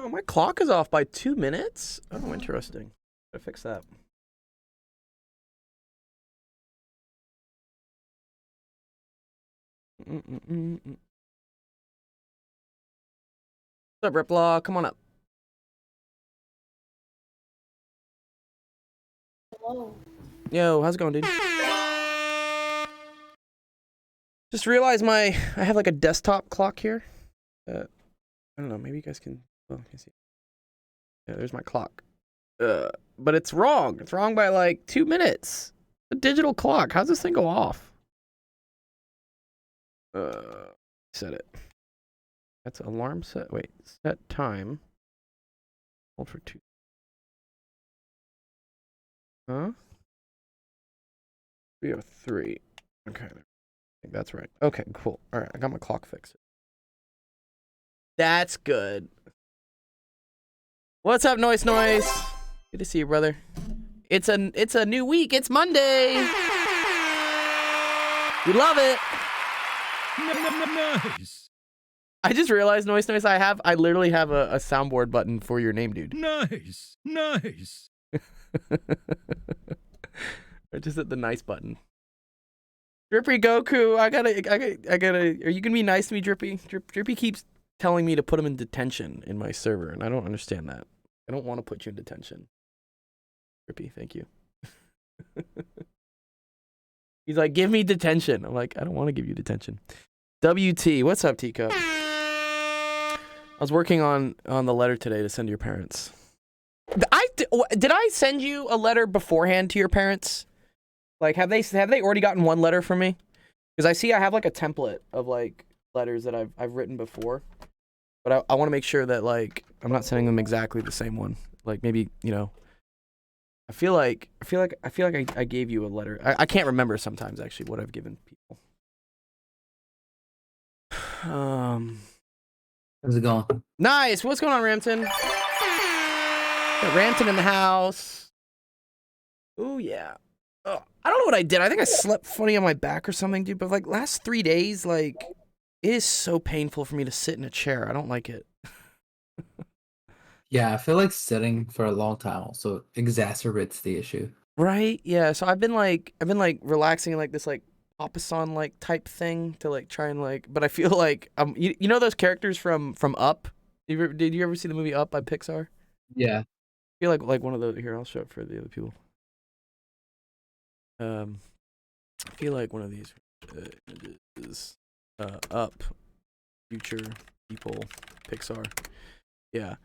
Oh, my clock is off by 2 minutes? Oh, interesting. Gotta fix that. What's up, Riplaw? Come on up. Hello. Yo, how's it going, dude? Just realized I have like a desktop clock here. I don't know, maybe you guys can, well, you can see. Yeah, there's my clock. But it's wrong. It's wrong by like 2 minutes. A digital clock. How's this thing go off? Set it. That's alarm set. Wait, set time. Hold for 2. Huh? 3:03. Okay, I think that's right. Okay, cool. All right, I got my clock fixed. That's good. What's up, Noise? Good to see you, brother. It's a new week. It's Monday. We love it. Nice. I just realized, Noise, I literally have a soundboard button for your name, dude. Nice. I just hit the nice button. Drippy Goku, I gotta. Are you gonna be nice to me, Drippy? Drippy keeps telling me to put him in detention in my server, and I don't understand that. I don't want to put you in detention. Drippy, thank you. He's like, give me detention. I'm like, I don't want to give you detention. WT, what's up, Teacup? I was working on the letter today to send to your parents. Did I send you a letter beforehand to your parents? Like, have they already gotten one letter from me? Because I see I have like a template of like letters that I've written before, but I want to make sure that like I'm not sending them exactly the same one. Like maybe, you know, I feel like I gave you a letter. I can't remember sometimes actually what I've given people. How's it going? Nice. What's going on, Ramton? Got Ramton in the house. Ooh, yeah. Oh, I don't know what I did. I think I slept funny on my back or something, dude. But like last 3 days, like it is so painful for me to sit in a chair. I don't like it. Yeah, I feel like sitting for a long time also exacerbates the issue. Right? Yeah. So I've been like relaxing in like this like Papasan like type thing to like try and like. But I feel like you know those characters from Up. Did you ever see the movie Up by Pixar? Yeah. I feel like one of those. Here, I'll show it for the other people. I feel like one of these is Up, future people, Pixar. Yeah.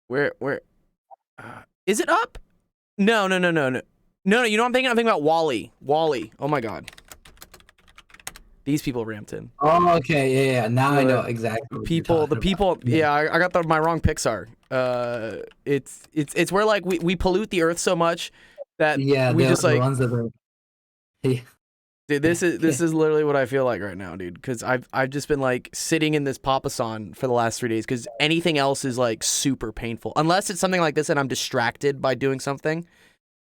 Where is it Up? No. You know what I'm thinking? I'm thinking about Wall-E. Wall-E. Oh my god. These people, Ramton. Oh, okay. Yeah. Now I know exactly. What you're The talking people. about. Yeah, I got my wrong Pixar. It's where like we pollute the earth so much that Yeah, we just the like. ones that are. Yeah. Dude, this is literally what I feel like right now, dude. Because I've just been like sitting in this Papasan for the last 3 days. Because anything else is like super painful, unless it's something like this and I'm distracted by doing something.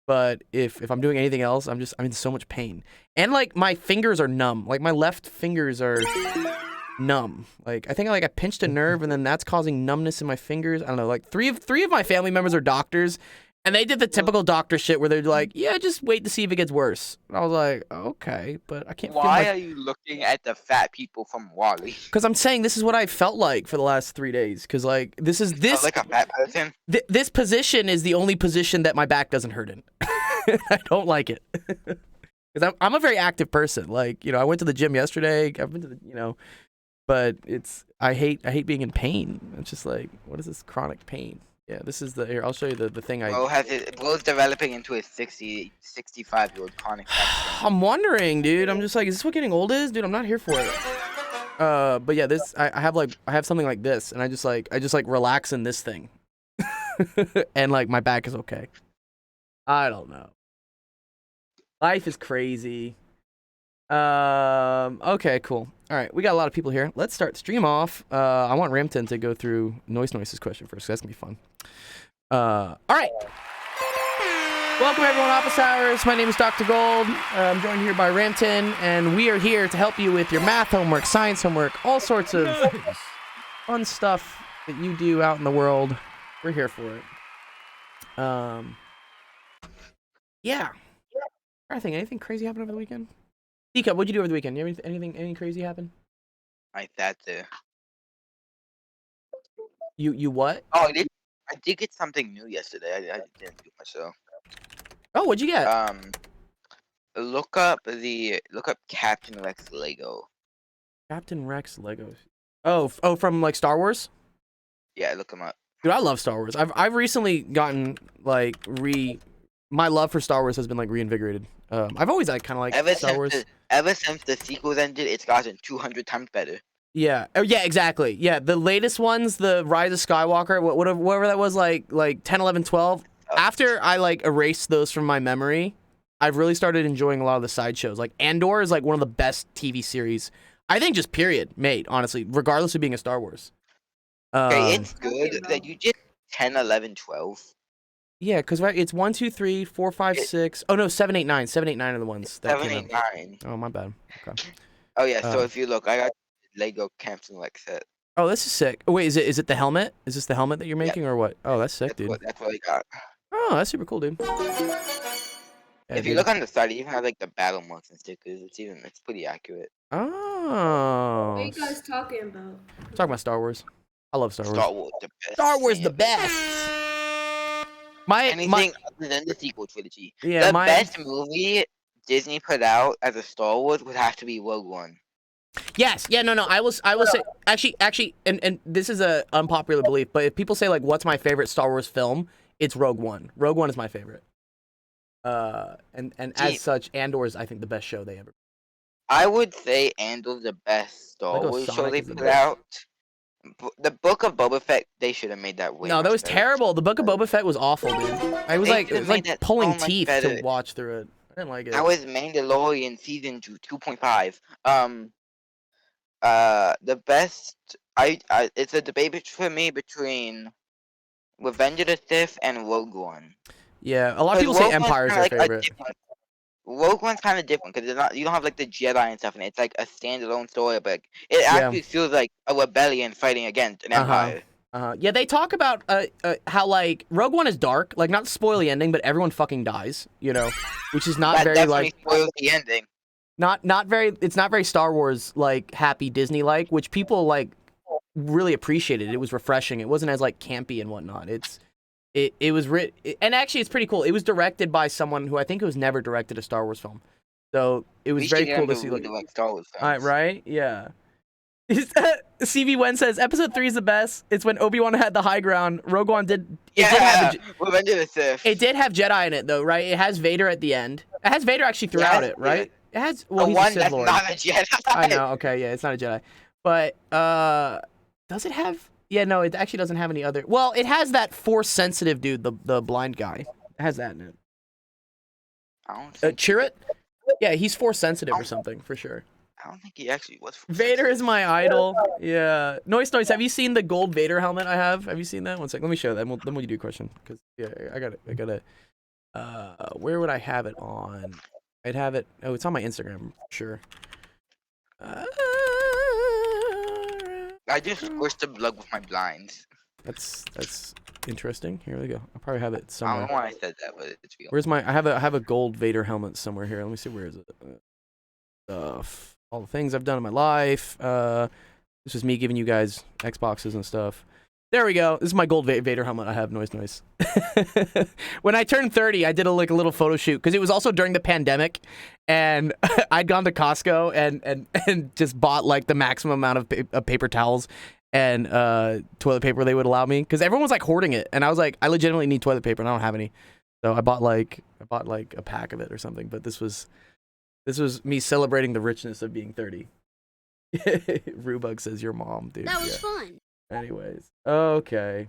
But if I'm doing anything else, I'm in so much pain, and like my fingers are numb. Like my left fingers are numb. Like I think I pinched a nerve, and then that's causing numbness in my fingers. I don't know. Like three of my family members are doctors. And they did the typical doctor shit where they're like, yeah, just wait to see if it gets worse. And I was like, okay, but I can't feel Why are you looking at the fat people from Wall-E? Because I'm saying this is what I felt like for the last 3 days. Because like this Like a fat person? This position is the only position that my back doesn't hurt in. I don't like it. Because I'm a very active person. Like, you know, I went to the gym yesterday. I've been to the, you know, but I hate being in pain. It's just like, what is this chronic pain? Yeah, this is here. I'll show you the thing Bro's developing into a 65-year-old chronic back. I'm wondering, dude. I'm just like, is this what getting old is? Dude, I'm not here for it. But yeah, I have something like this, and I just like relax in this thing. And like my back is okay. I don't know. Life is crazy. Okay, cool. All right, we got a lot of people here. Let's start stream off. I want Ramton to go through Noise's question first, 'cause that's gonna be fun. All right. Welcome everyone, Office Hours. My name is Dr. Gold. I'm joined here by Ramton, and we are here to help you with your math homework, science homework, all sorts of fun stuff that you do out in the world, we're here for it. Yeah. I think anything crazy happened over the weekend? D-Cup, what'd you do over the weekend? You have any crazy happen? Like that too. You what? Oh, I did get something new yesterday. I didn't do myself. Oh, what'd you get? Look up Captain Rex Lego. Captain Rex Legos. Oh, from like Star Wars? Yeah, look him up. Dude, I love Star Wars. I've recently gotten like my love for Star Wars has been like reinvigorated. I've always like kind of like Star Wars. Ever since the sequels ended, it's gotten 200 times better. Yeah. Oh, yeah, exactly. Yeah, the latest ones, the Rise of Skywalker, whatever that was, like 10, 11, 12. After I like erased those from my memory, I've really started enjoying a lot of the side shows. Like Andor is like one of the best TV series, I think, just period, made, honestly, regardless of being a Star Wars. Okay, it's good that you did 10, 11, 12. Yeah, because it's 1, 2, 3, 4, 5, 6. Oh no, 7, 8, 9. 7, 8, 9 are the ones that 7, came 8, out. 9. Oh, my bad. Okay. Oh yeah, so if you look, I got Lego Captain Rex set. Oh, this is sick. Oh, wait, is it the helmet? Is this the helmet that you're making or what? Oh, that's sick, dude. That's what I got. Oh, that's super cool, dude. Yeah, If you look on the side, you even have like the battle marks and stickers. It's pretty accurate. Oh. What are you guys talking about? Talking about Star Wars. I love Star Wars. Star Wars, the best. Star Wars, the best. Anything other than the sequel trilogy. Yeah, the best movie Disney put out as a Star Wars would have to be Rogue One. Yes. Yeah. No. I will say actually, and this is a unpopular belief, but if people say like, "What's my favorite Star Wars film?" It's Rogue One. Rogue One is my favorite. And as such, Andor is, I think, the best show they ever. I would say Andor's the best Star Wars show they put out. The Book of Boba Fett, they should have made that way. No, that was terrible. The Book of Boba Fett was awful, dude. It was like pulling teeth to watch through it. I didn't like it. That was Mandalorian season 2.5. The best. It's a debate for me between Revenge of the Sith and Rogue One. Yeah, a lot of people say Empire is their favorite. Rogue One's kind of different because you don't have like the Jedi and stuff in it. It's like a standalone story, but it actually feels like a rebellion fighting against an empire. Yeah, they talk about how like Rogue One is dark, like not to spoil the ending, but everyone fucking dies, you know, which is not very like spoils the ending. Not very. It's not very Star Wars like happy Disney like, which people like really appreciated. It was refreshing. It wasn't as like campy and whatnot. It was and actually it's pretty cool. It was directed by someone who I think was never directed a Star Wars film, so it was very cool to see. Like Star Wars films. Right? Yeah. CV Wen says Episode 3 is the best. It's when Obi-Wan had the high ground. Rogue One did. Revenge of the Sith. It did have Jedi in it though, right? It has Vader at the end. It has Vader actually throughout it, right? It has. Well, he's a Sith Lord. Not a Jedi. I know. Okay, yeah, it's not a Jedi, but does it have? Yeah, no, it actually doesn't have any other. Well, it has that Force-sensitive dude, the blind guy. It has that in it. I don't think Chirrut? Yeah, he's Force-sensitive or something, for sure. I don't think he actually was. Vader is my idol. Yeah. Noise. Have you seen the gold Vader helmet I have? Have you seen that? One sec. Let me show that. Then we'll do a question. Because, yeah, I got it. Where would I have it on? I'd have it. Oh, it's on my Instagram, for sure. I just squished the blood with my blinds. That's interesting. Here we go. I'll probably have it I somewhere. don't know why I said that, but it's real. Where's my? I have a gold Vader helmet somewhere here. Let me see. Where is it? All the things I've done in my life. This was me giving you guys Xboxes and stuff. There we go. This is my gold Vader helmet I have. Noise. When I turned 30, I did a little photo shoot because it was also during the pandemic, and I'd gone to Costco and just bought like the maximum amount of paper towels and toilet paper they would allow me because everyone was like hoarding it, and I was like, I legitimately need toilet paper and I don't have any, so I bought like a pack of it or something. But this was me celebrating the richness of being 30. Rubug says your mom, dude. That was fun. Anyways, okay.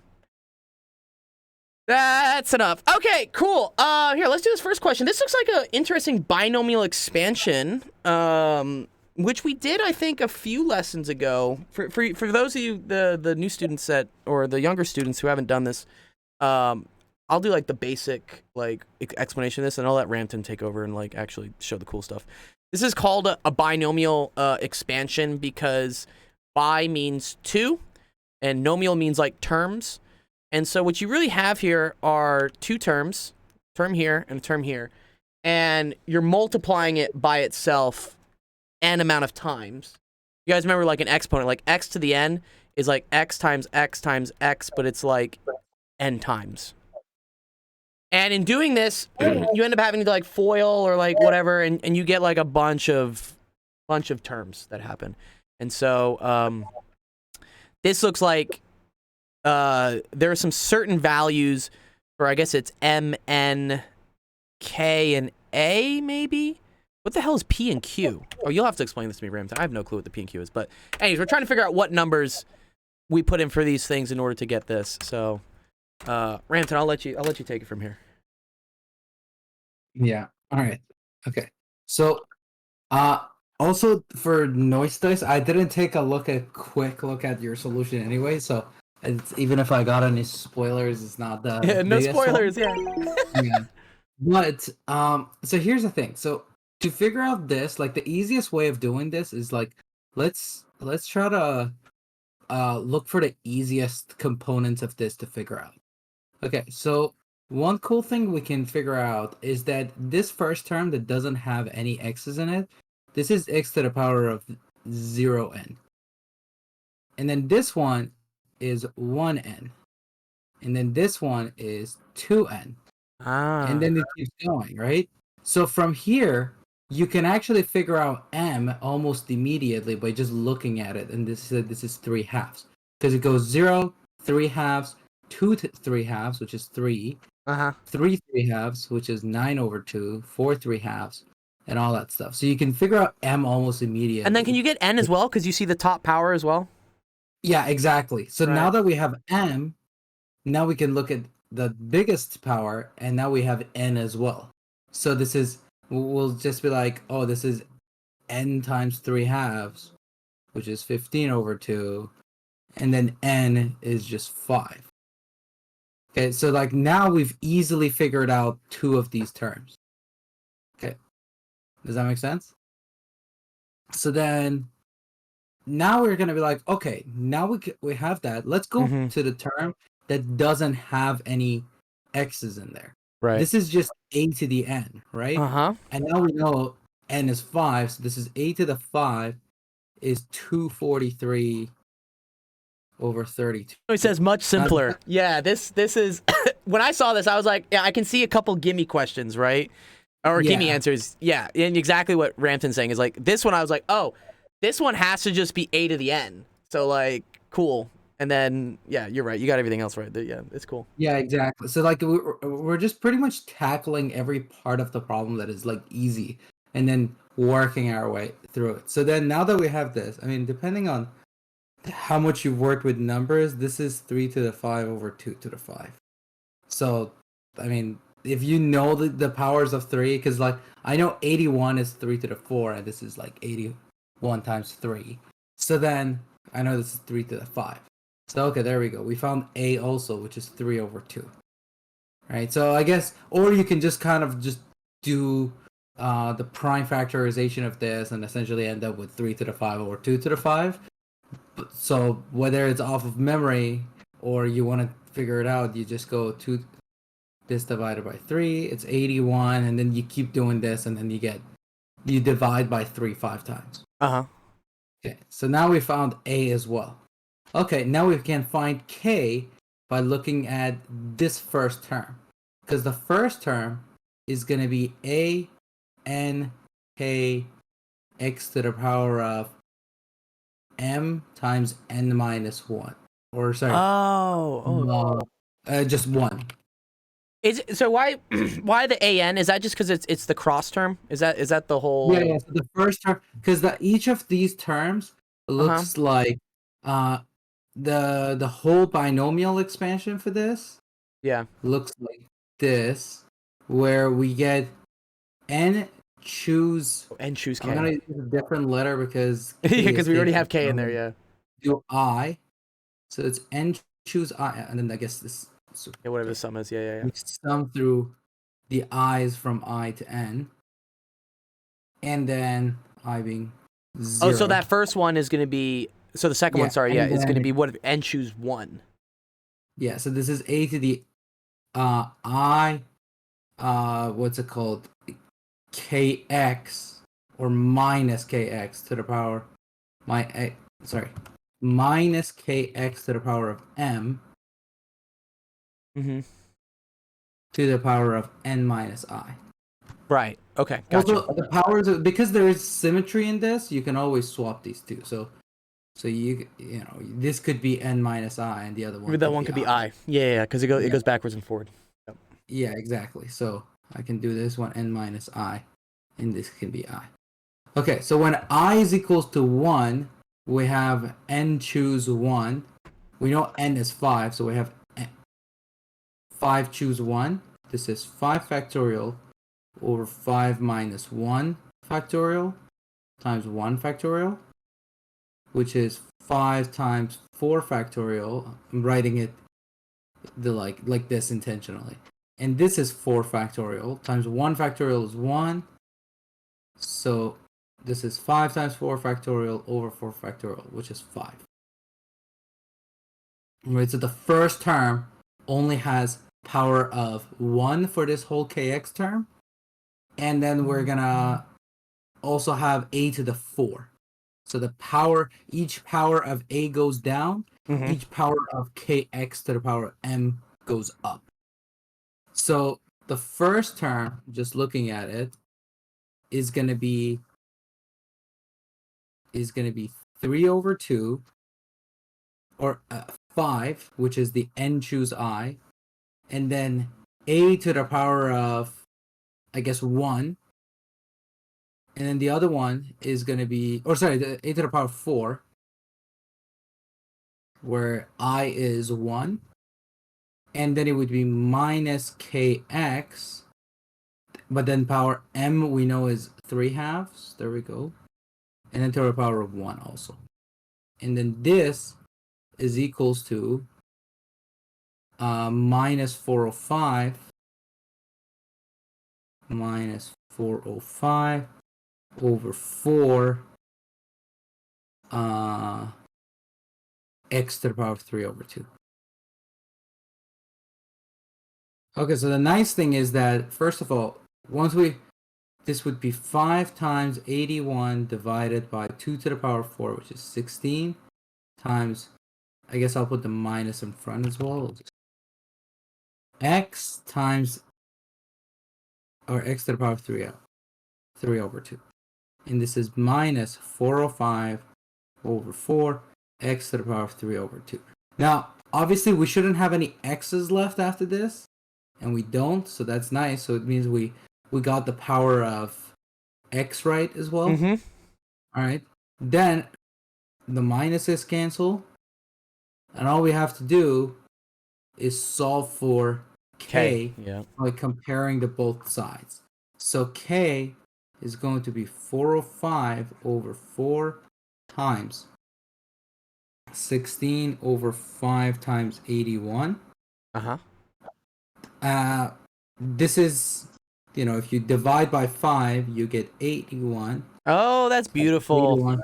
That's enough. Okay, cool. Here, let's do this first question. This looks like an interesting binomial expansion, which we did, I think, a few lessons ago. For those of you, the new students or the younger students who haven't done this, I'll do like the basic like explanation of this, and I'll let Rampton take over and like actually show the cool stuff. This is called a binomial expansion because bi means two. and nomial means like terms. And so what you really have here are two terms, term here and a term here, and you're multiplying it by itself n amount of times. You guys remember like an exponent, like x to the n is like x times x times x, but it's like n times. And in doing this, you end up having to like FOIL or like whatever, and you get like a bunch of terms that happen. And so this looks like there are some certain values for, I guess it's M, N, K, and A, maybe? What the hell is P and Q? Oh, you'll have to explain this to me, Ramton. I have no clue what the P and Q is. But anyways, we're trying to figure out what numbers we put in for these things in order to get this. So, Ramton, I'll let you take it from here. Yeah. All right. Okay. So, also for noise dice, I didn't take a quick look at your solution anyway. So, even if I got any spoilers, it's not the no biggest spoilers. one. Yeah. Yeah. But so here's the thing. So to figure out this, like the easiest way of doing this is like let's try to look for the easiest components of this to figure out. Okay, so one cool thing we can figure out is that this first term that doesn't have any x's in it, this is x to the power of 0n. And then this one is 1n. And then this one is 2n. And then it keeps going, right? So from here, you can actually figure out m almost immediately by just looking at it. And this is 3 halves. Because it goes 0, 3 halves, 2 3 halves, which is 3, 3 3 halves, which is 9/2, 4 3 halves, and all that stuff. So you can figure out m almost immediately. And then can you get n as well? Because you see the top power as well? Yeah, exactly. So Right. now that we have m, now we can look at the biggest power, and now we have n as well. So this is, we'll just be like, oh, this is n times 3 halves, which is 15/2, and then n is just 5. Okay, so like now we've easily figured out 2 of these terms. Okay, does that make sense? So then now we're gonna be like, okay, now we have that. Let's go to the term that doesn't have any x's in there. Right. This is just a to the n, right? And now we know n is 5, so this is a to the 5 is 243/32. It says much simpler. Yeah, this is when I saw this, I was like, yeah, I can see a couple gimme questions, right? Or gimme answers. Yeah, and exactly what Ramton's saying is like this one. I was like, oh, this one has to just be a to the n. So like, cool. And then yeah, you're right. You got everything else right. Yeah, it's cool. Yeah, exactly. So like we're just pretty much tackling every part of the problem that is like easy, and then working our way through it. So then now that we have this, I mean, depending on how much you've worked with numbers, this is 3^5/2^5. So, I mean, if you know the powers of 3, because like I know 81 is 3^4, and this is like 81 times 3. So then I know this is 3^5. So okay, there we go. We found a also, which is 3/2. Right. So I guess, or you can just kind of just do the prime factorization of this, and essentially end up with 3^5/2^5. So whether it's off of memory or you want to figure it out, you just go to this divided by 3. It's 81, and then you keep doing this, and then you divide by 3 5 times. Okay. So now we found a as well. Okay, now we can find k by looking at this first term, because the first term is going to be a n k x to the power of m times n minus 1, or sorry, just 1. So why the an? Is that just because it's the cross term? Is that the whole? Yeah. So the first term, because each of these terms looks like the whole binomial expansion for this. Yeah. Looks like this, where we get n choose k. I'm gonna use a different letter because because we already have k in there. Yeah. Do I, so it's n choose I, and then I guess this. Yeah, whatever the sum is. Yeah. We sum through the i's from I to n, and then I being 0. Oh, so that first one is going to be So the second one, Yeah, sorry, and is going to then- be what if n choose 1? Yeah, so this is a to the what's it called? Kx or minus kx to the power minus kx to the power of m Mm-hmm. to the power of n minus I. Right. Okay. Gotcha. Also, the powers of, because there is symmetry in this, you can always swap these two. So you know this could be n minus I, and the other one. That one could be I. Yeah, because it Yeah. goes backwards and forward. Yeah, exactly. So I can do this one n minus I, and this can be I. Okay, so when I is equals to 1, we have n choose 1. We know n is 5, so we have 5 choose 1. This is 5 factorial over 5 minus 1 factorial times 1 factorial, which is 5 times 4 factorial. I'm writing it like this intentionally. And this is 4 factorial times 1 factorial is 1. So this is 5 times 4 factorial over 4 factorial, which is 5. Right, so the first term only has power of 1 for this whole kx term. And then we're gonna also have a to the 4. So each power of a goes down, Mm-hmm. each power of kx to the power of m goes up. So the first term, just looking at it, is gonna be 3 over 2, or 5, which is the n choose I, and then a to the power of, I guess, 1. And then the other one is going to be, the a to the power of 4, where I is 1. And then it would be minus kx, but then power m we know is 3/2. There we go. And then to the power of 1 also. And then this is equals to minus 405 over 4 x to the power of 3 over 2. Okay, so the nice thing is that, first of all, this would be 5 times 81 divided by 2 to the power of 4, which is 16, times, I guess I'll put the minus in front as well, x times, or x to the power of 3 over 2. And this is minus 405 over 4 x to the power of 3 over 2. Now, obviously, we shouldn't have any x's left after this, and we don't, so that's nice. So it means we got the power of x right as well. Mm-hmm. All right. Then the minuses cancel, and all we have to do is solve for k Yeah. by comparing the both sides. So k is going to be 405 over 4 times 16 over 5 times 81. Uh-huh. This is, if you divide by 5, you get 81. Oh, that's beautiful. 81.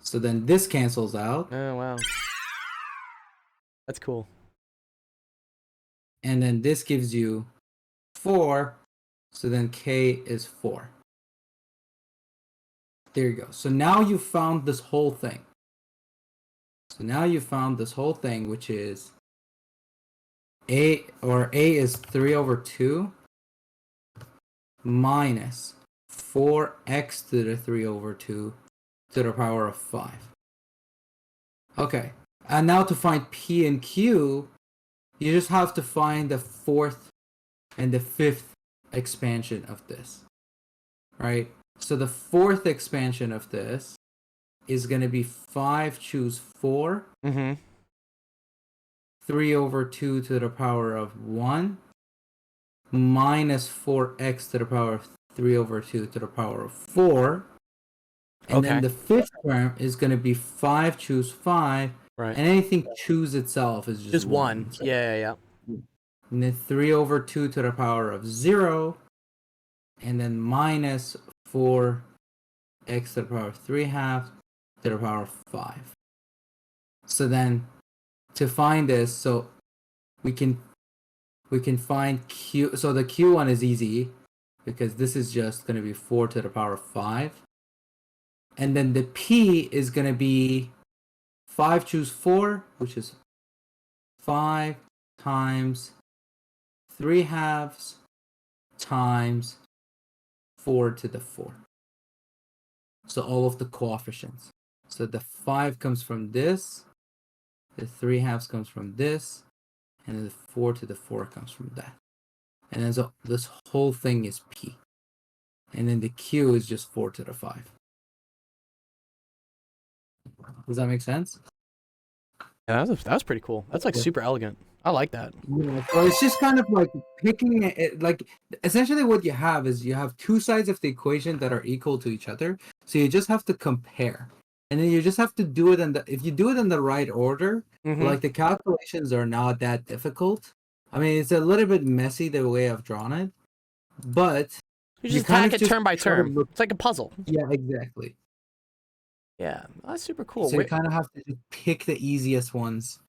So then this cancels out. Oh, wow. That's cool. And then this gives you 4. So then k is 4. There you go. So now you found this whole thing. Which is a is 3 over 2 minus 4x to the 3 over 2 to the power of 5. Okay. And now to find p and q, you just have to find the fourth and the fifth expansion of this. Right? So the fourth expansion of this is going to be 5 choose 4. Mm-hmm. 3 over 2 to the power of 1 minus 4x to the power of 3 over 2 to the power of 4. And then the fifth term is going to be 5 choose 5. Right. And anything choose itself is just 1. So, Yeah. and then 3 over 2 to the power of 0. And then minus 4x to the power of 3/2 to the power of 5. So then to find this, so we can find Q. So the Q one is easy because this is just going to be 4 to the power of 5. And then the P is going to be 5 choose 4, which is 5 times 3 halves times 4 to the 4. So all of the coefficients. So the 5 comes from this, the 3 halves comes from this, and then the 4 to the 4 comes from that. And then so this whole thing is P. And then the Q is just 4 to the 5. Does that make sense? Yeah, that was pretty cool. That's like super elegant. I like that. Yeah, so it's just kind of like picking it, like essentially what you have is you have two sides of the equation that are equal to each other. So you just have to compare. And then you just have to do it if you do it in the right order, like the calculations are not that difficult. I mean, it's a little bit messy the way I've drawn it, but you just attack it turn by turn. It's like a puzzle. Yeah, exactly. Yeah, that's super cool. So you kind of have to just pick the easiest ones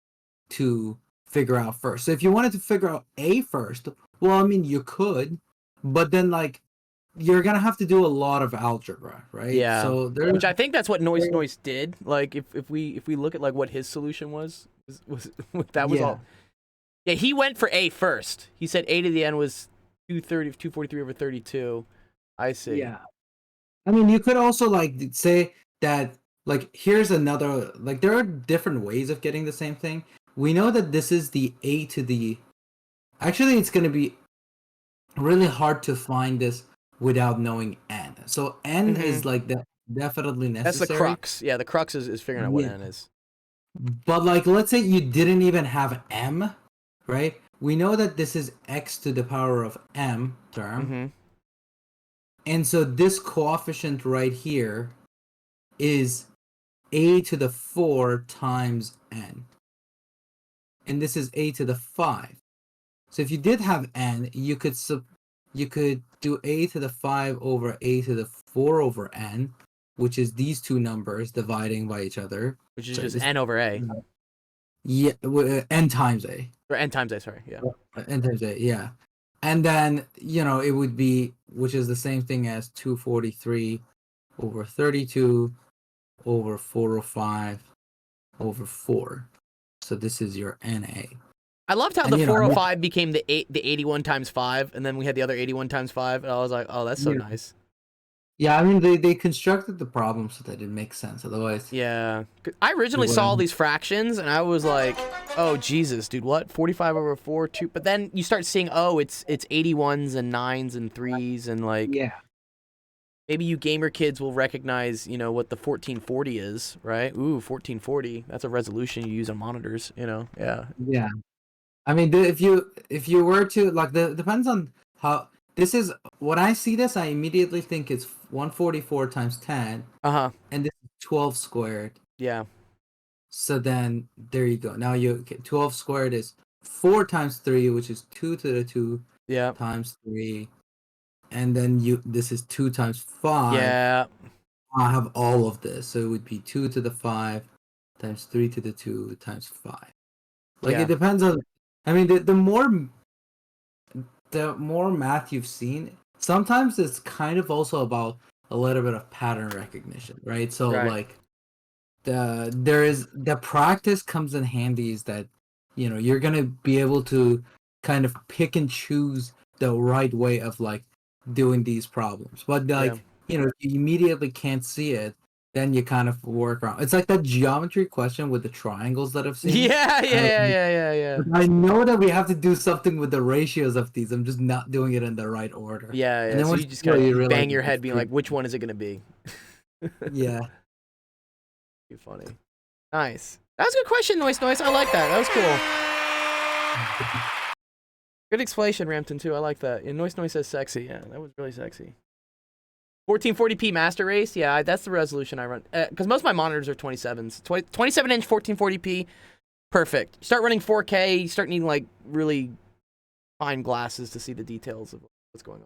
to figure out first. So if you wanted to figure out A first, well, I mean, you could, but then like you're gonna have to do a lot of algebra, right? Yeah. So which I think that's what Noise did. Like if we look at like what his solution was that was all. Yeah, he went for A first. He said A to the n was 243 over 32. I see. Yeah. I mean, you could also like say that like here's another, like there are different ways of getting the same thing. We know that this is the A to the, actually it's going to be really hard to find this without knowing n. So n is like definitely necessary. That's the crux. Yeah, the crux is figuring out what n is. But like let's say you didn't even have m, right? We know that this is x to the power of m term. And so this coefficient right here is a to the 4 times n. And this is a to the 5. So if you did have n, you could do a to the 5 over a to the 4 over n, which is these two numbers dividing by each other. Which is just n over a. Yeah, n times a. Or n times a, sorry, yeah. N times a, yeah. And then, you know, it would be, which is the same thing as 243 over 32 over 405 over 4. So this is your NA. I loved how the 405 became the 81 times 5, and then we had the other 81 times 5, and I was like, oh, that's so nice. Yeah, I mean, they constructed the problem so that it makes sense. Otherwise... Yeah. I originally saw all these fractions, and I was like, oh, Jesus, dude, what? 45 over 4, 2... But then you start seeing, oh, it's 81s and 9s and 3s, and like... Yeah. Maybe you gamer kids will recognize, you know, what the 1440 is, right? Ooh, 1440. That's a resolution you use on monitors, you know? Yeah. Yeah. I mean, if you were to, like, depends on how... This is, when I see this, I immediately think it's 144 times 10. And this is 12 squared. Yeah. So then, there you go. Now 12 squared is 4 times 3, which is 2 to the 2 times 3. And then this is 2 times 5. Yeah. I have all of this. So it would be 2 to the 5 times 3 to the 2 times 5. Like, it depends on, I mean, the more math you've seen, sometimes it's kind of also about a little bit of pattern recognition, right? So like the practice comes in handy is that, you know, you're gonna be able to kind of pick and choose the right way of like doing these problems. But like, you know, if you immediately can't see it, then you kind of work around. It's like that geometry question with the triangles that I've seen. Yeah. I know that we have to do something with the ratios of these. I'm just not doing it in the right order. Yeah. And then so you just gotta bang your head being like, which one is it gonna be? Yeah. Too funny. Nice. That was a good question, Noise. I like that. That was cool. Good explanation, Rampton, too. I like that. And Noise says sexy. Yeah, that was really sexy. 1440p master race, yeah, that's the resolution I run. Because most of my monitors are 27s. 27-inch 1440p, perfect. Start running 4K, you start needing like really fine glasses to see the details of what's going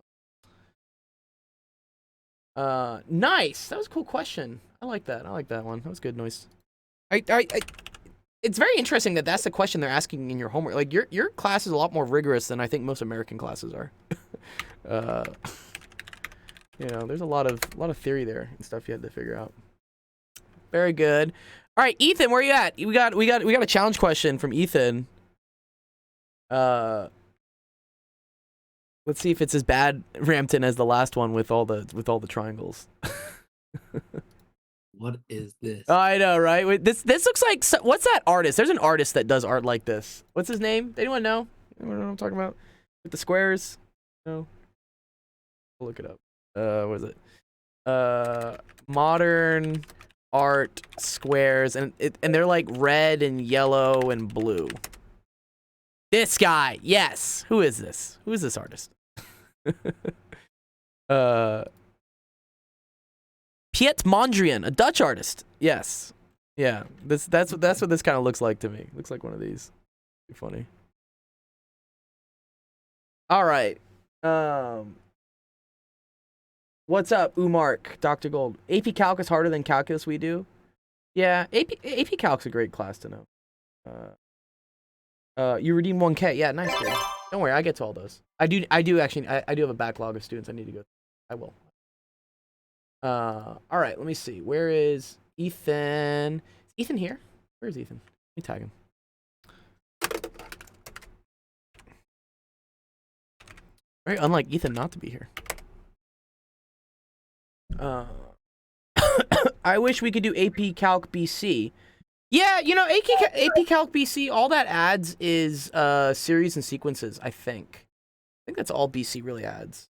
on. Nice. That was a cool question. I like that. I like that one. That was good, Noise. it's very interesting that that's the question they're asking in your homework. Like your class is a lot more rigorous than I think most American classes are. uh, there's a lot of theory there and stuff you had to figure out. Very good. All right, Ethan, where are you at? We got a challenge question from Ethan. Let's see if it's as bad, Rampton, as the last one with all the triangles. What is this? I know, right? Wait, this looks like what's that artist? There's an artist that does art like this. What's his name? Anyone know? Anyone know what I'm talking about? With the squares? No. We'll look it up. What is it? Modern art squares, and they're like red and yellow and blue. This guy, yes. Who is this? Who is this artist? Piet Mondrian, a Dutch artist. Yes. Yeah. That's what this kind of looks like to me. Looks like one of these. Be funny. All right. What's up, Umark, Dr. Gold? AP Calc is harder than calculus we do. Yeah, AP Calc's a great class to know. You redeem 1K. Yeah, nice, dude. Don't worry, I get to all those. I do actually. I do have a backlog of students I need to go through. I will. All right, let me see. Where is Ethan? Is Ethan here? Where is Ethan? Let me tag him. Very unlike Ethan not to be here. I wish we could do AP Calc BC. Yeah, AP Calc BC, all that adds is series and sequences, I think. I think that's all BC really adds.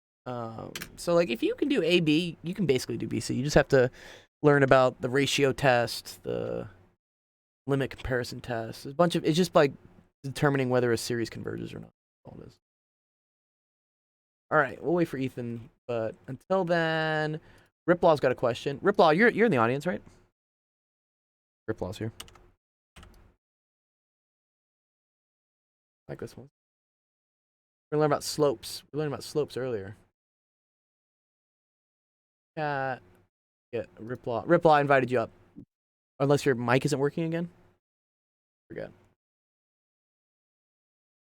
So like if you can do AB, you can basically do BC. You just have to learn about the ratio test, the limit comparison test. There's a bunch of, it's just like determining whether a series converges or not. All it is. All right, we'll wait for Ethan, but until then, Riplaw's got a question. Riplaw, you're in the audience, right? Riplaw's here. I like this one. We're gonna learn about slopes. We learned about slopes earlier. Yeah, Riplaw. Riplaw, I invited you up. Unless your mic isn't working again. Forget.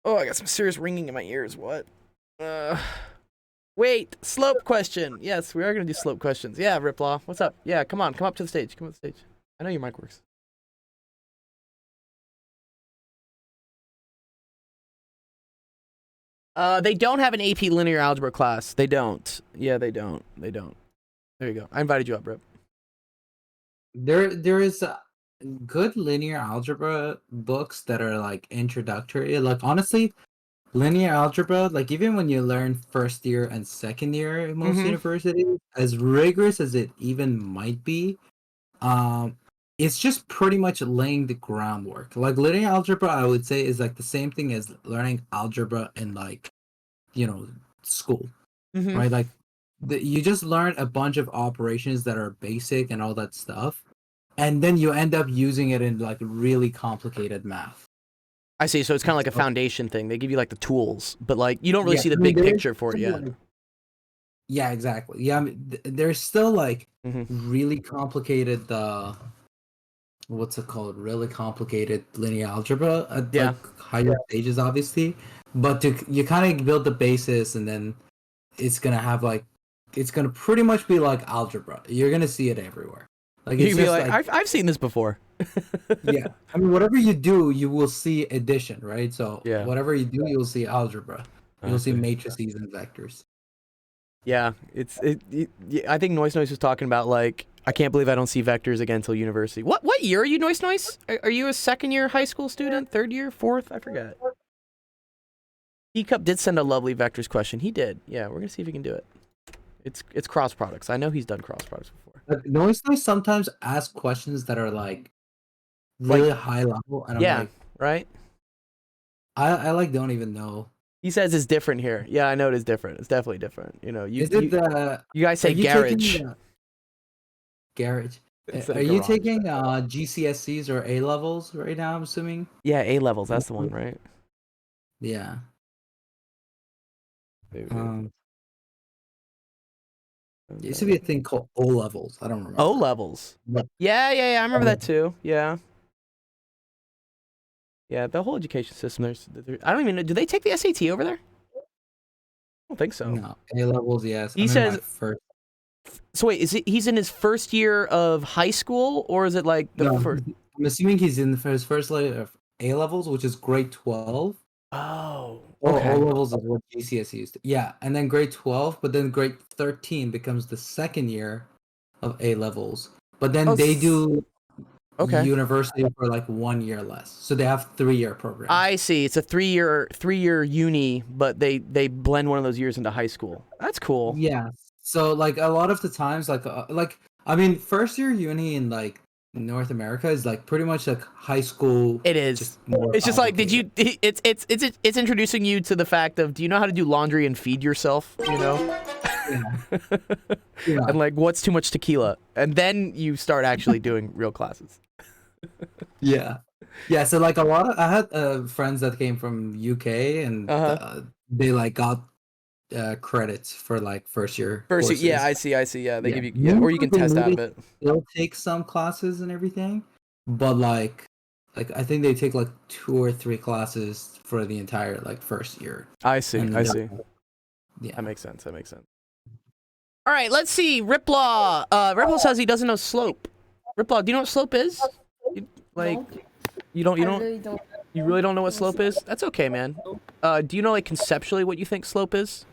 Oh, I got some serious ringing in my ears. What? Wait, slope question. Yes, we are gonna do slope questions. Yeah, Riplaw, what's up? Yeah, come on, come up to the stage. Come up to the stage. I know your mic works. They don't have an AP linear algebra class. They don't. Yeah, they don't. They don't. There you go. I invited you up, Rip. There is good linear algebra books that are like introductory. Like honestly, linear algebra, like even when you learn first year and second year in most universities, as rigorous as it even might be, it's just pretty much laying the groundwork. Like linear algebra, I would say, is like the same thing as learning algebra in like, school, right? Like you just learn a bunch of operations that are basic and all that stuff, and then you end up using it in like really complicated math. I see. So it's kind of like a foundation thing. They give you like the tools, but like you don't really see the big picture for it yet. Yeah, exactly. Yeah, I mean, there's still like really complicated what's it called? Really complicated linear algebra at like higher stages, obviously. But you kind of build the basis, and then it's gonna pretty much be like algebra. You're gonna see it everywhere. Like you'd be like, I've seen this before. Yeah, I mean, whatever you do, you will see addition, right? So whatever you do, you'll see algebra. You'll see matrices and vectors. Yeah, I think Noise was talking about like, I can't believe I don't see vectors again until university. What year are you, Noise? Are you a second year high school student? Third year? Fourth? I forget. Teacup did send a lovely vectors question. He did. Yeah, we're gonna see if he can do it. It's cross products. I know he's done cross products before. Noise sometimes ask questions that are like really high level, and I'm like, right? I like don't even know. He says it's different here. Yeah, I know it is different. It's definitely different. You guys say garage. Garage. Are you taking GCSEs or A levels right now? I'm assuming. Yeah, A levels. That's the one, right? Yeah. There used to be a thing called O levels. I don't remember. O levels. Yeah. I remember that too. Yeah. Yeah, the whole education system. I don't even know. Do they take the SAT over there? I don't think so. No, A levels, yes. He I'm in says. my first. So wait, he's in his first year of high school, or is it like the No, first? I'm assuming he's in his first layer of A levels, which is grade 12. Oh, Or O okay. levels is what GCSE used to. Yeah, and then grade 12, but then grade 13 becomes the second year of A levels. But then Oh, they do okay. university for like 1 year less. So they have 3-year programs. I see. It's a three-year uni, but they blend one of those years into high school. That's cool. Yeah. So like a lot of the times, like I mean, first year uni in like North America is like pretty much like high school. It is. Just more It's just like, did you? complicated. It's introducing you to the fact of, do you know how to do laundry and feed yourself? You know. Yeah. Yeah. And like, what's too much tequila? And then you start actually doing real classes. Yeah. Yeah, so like I had friends that came from UK and they like got credits for like first year First, courses. yeah, I see. Yeah, they Yeah. give you, yeah, or you can test out of it. They'll take some classes and everything, but like I think they take like 2 or 3 classes for the entire like first year. I see. And I then- see. Yeah. That makes sense. That makes sense. All right, let's see. Riplaw. Riplaw says he doesn't know slope. Riplaw, do you know what slope is? Like, you don't. You really don't know what slope is? That's okay, man. Do you know, like, conceptually what you think slope is?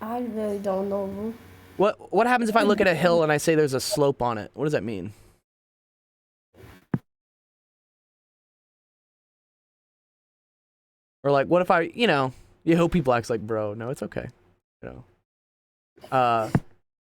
I really don't know. What happens if I look at a hill and I say there's a slope on it? What does that mean? Or like, what if I, you hope people acts like, bro, no, it's okay.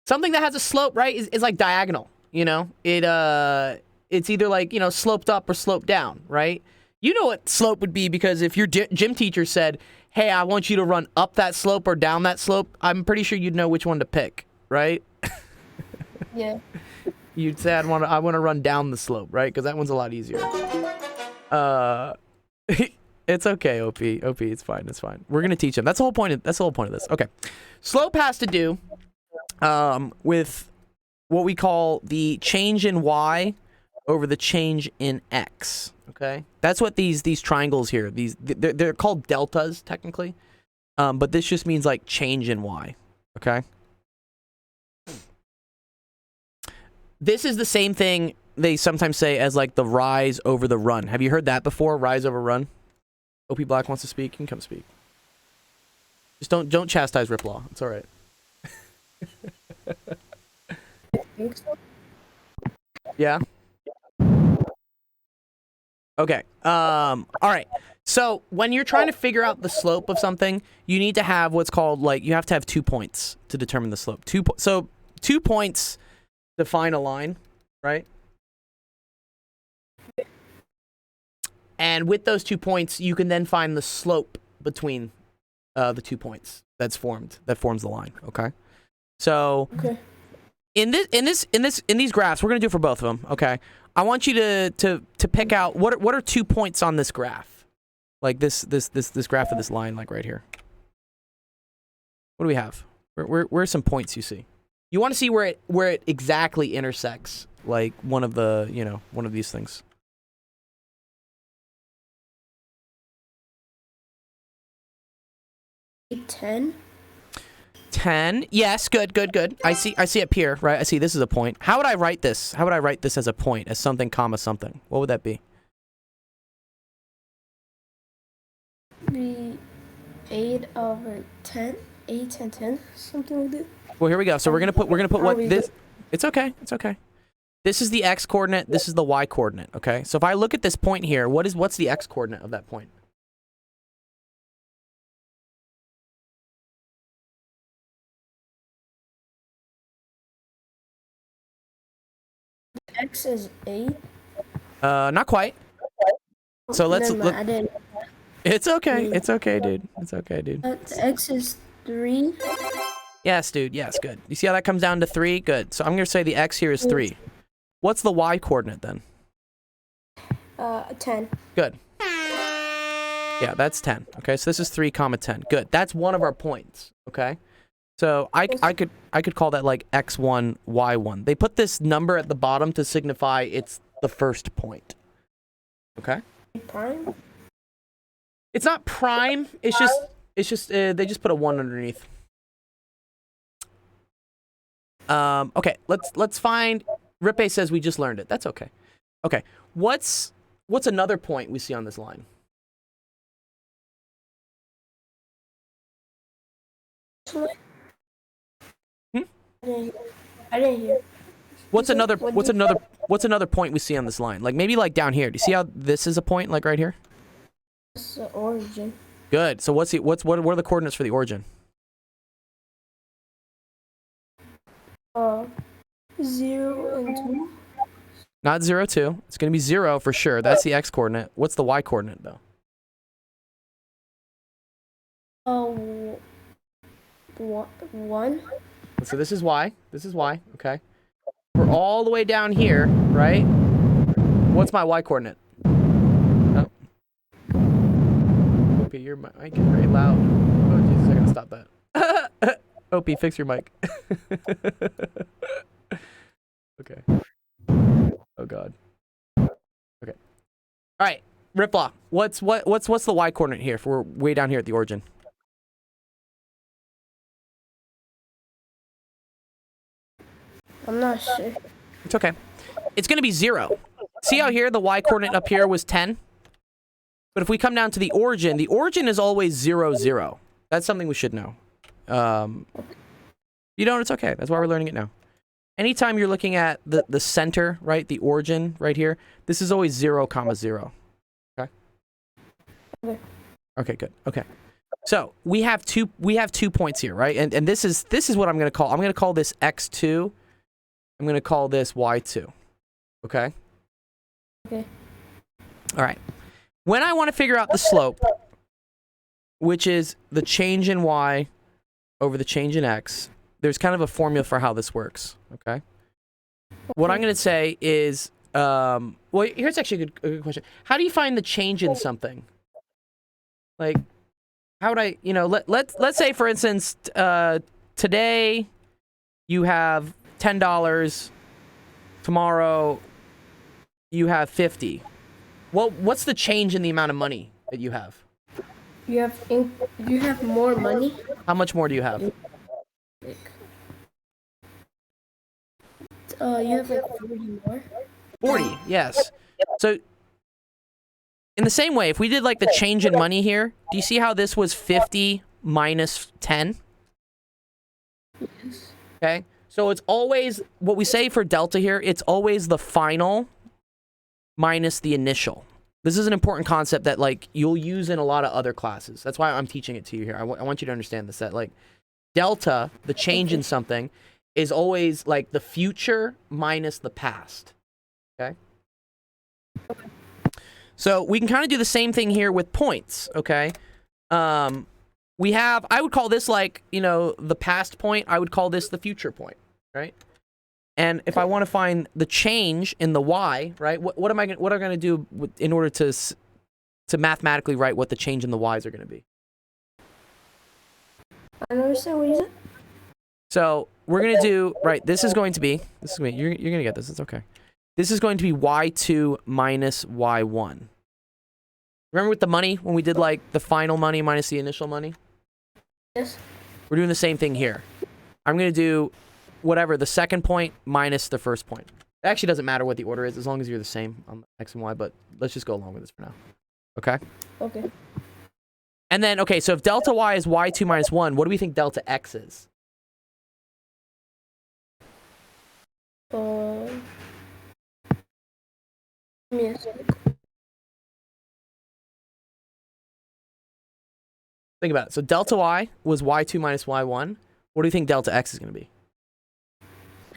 Something that has a slope, right, is like diagonal, it's either like, sloped up or sloped down, right? You know what slope would be, because if your gym teacher said, hey, I want you to run up that slope or down that slope, I'm pretty sure you'd know which one to pick, right? Yeah. You'd say, I want to run down the slope, right? Because that one's a lot easier. It's okay, OP. OP, it's fine. It's fine. We're gonna teach him. That's the whole point of this. Okay. Slope has to do with what we call the change in y over the change in x. Okay, that's what these triangles here. They're called deltas technically, but this just means like change in y. Okay. This is the same thing they sometimes say as like the rise over the run. Have you heard that before? Rise over run. OP Black wants to speak. You can come speak. Just don't chastise Riplaw. It's all right. Yeah. Okay. All right. So when you're trying to figure out the slope of something, you need to have what's called, like, you have to have 2 points to determine the slope. 2 points define a line, right? And with those 2 points, you can then find the slope between the 2 points that forms the line. Okay. So in these graphs, we're gonna do it for both of them. Okay. I want you to pick out what are 2 points on this graph, like this graph of this line, like right here. What do we have? Where are some points you see? You want to see where it exactly intersects, like one of these things. 10. 10. Yes, good. I see up here, right? I see this is a point. How would I write this? How would I write this as a point, as something, comma, something? What would that be? The 8 over 10, 8, 10, 10, something like that. Well, here we go. So we're gonna put what this. It's okay. This is the x coordinate. This is the y coordinate. Okay. So if I look at this point here, what's the x coordinate of that point? X is 8. Not quite. So let's Never look. mind, I didn't. It's okay. It's okay, dude. It's okay, dude. The X is 3. Yes, dude. Yes, good. You see how that comes down to 3? Good. So I'm gonna say the x here is 3. What's the y coordinate then? 10. Good. Yeah, that's 10. Okay, so this is 3 comma 10. Good. That's one of our points. Okay. So I could call that like x1, y1. They put this number at the bottom to signify it's the first point. Okay. Prime. It's not prime. It's just they just put a 1 underneath. Okay, let's find. Rippe says we just learned it. That's okay. Okay, what's another point we see on this line? I didn't hear. What's said- another what what's did you- another what's another point we see on this line? Like maybe like down here. Do you see how this is a point like right here? It's the origin. Good. So what are the coordinates for the origin? 0 and 2. Not 0, 2. It's going to be 0 for sure. That's the x coordinate. What's the y coordinate though? 1. So this is y. This is y. Okay. We're all the way down here, right? What's my y coordinate? Oh. Opie, your mic is very loud. Oh Jesus, I gotta stop that. Opie, fix your mic. Okay. Oh God. Okay. All right, Riplaw. What's the y coordinate here? If we're way down here at the origin. I'm not sure. It's okay. It's going to be 0. See how here the y coordinate up here was 10? But if we come down to the origin is always 0, 0. That's something we should know. You don't, it's okay. That's why we're learning it now. Anytime you're looking at the center, right, the origin right here, this is always 0, 0. Okay? Okay, good. Okay. So we have two points here, right? And this is what I'm going to call this x2. I'm going to call this y2. Okay? Okay. All right. When I want to figure out the slope, which is the change in y over the change in x, there's kind of a formula for how this works. Okay? What I'm going to say is, well, here's actually a good question. How do you find the change in something? Like, how would I, let's say, for instance, today you have $10. Tomorrow you have 50. What's the change in the amount of money that you have? You have more money. How much more do you have? You have like 40 more. 40, yes. So in the same way, if we did like the change in money here, do you see how this was 50 minus 10? Yes. Okay. So it's always, what we say for delta here, it's always the final minus the initial. This is an important concept that like you'll use in a lot of other classes. That's why I'm teaching it to you here. I want you to understand this, that like delta, the change in something, is always like the future minus the past. Okay? So we can kind of do the same thing here with points, okay? We have, I would call this like, the past point. I would call this the future point, right? And if I want to find the change in the y, right? What am I going to do in order to mathematically write what the change in the y's are going to be? I don't understand what you said. So we're going to do, right, this is going to be, you're going to get this, it's okay. This is going to be y2 minus y1. Remember with the money, when we did like the final money minus the initial money? Yes. We're doing the same thing here. I'm going to do whatever, the second point minus the first point. It actually doesn't matter what the order is as long as you're the same on x and y, but let's just go along with this for now. Okay? Okay. And then, okay, so if delta y is y2 minus 1, what do we think delta x is? Give me a sec. Think about it. So delta y was y2 minus y1. What do you think delta x is going to be?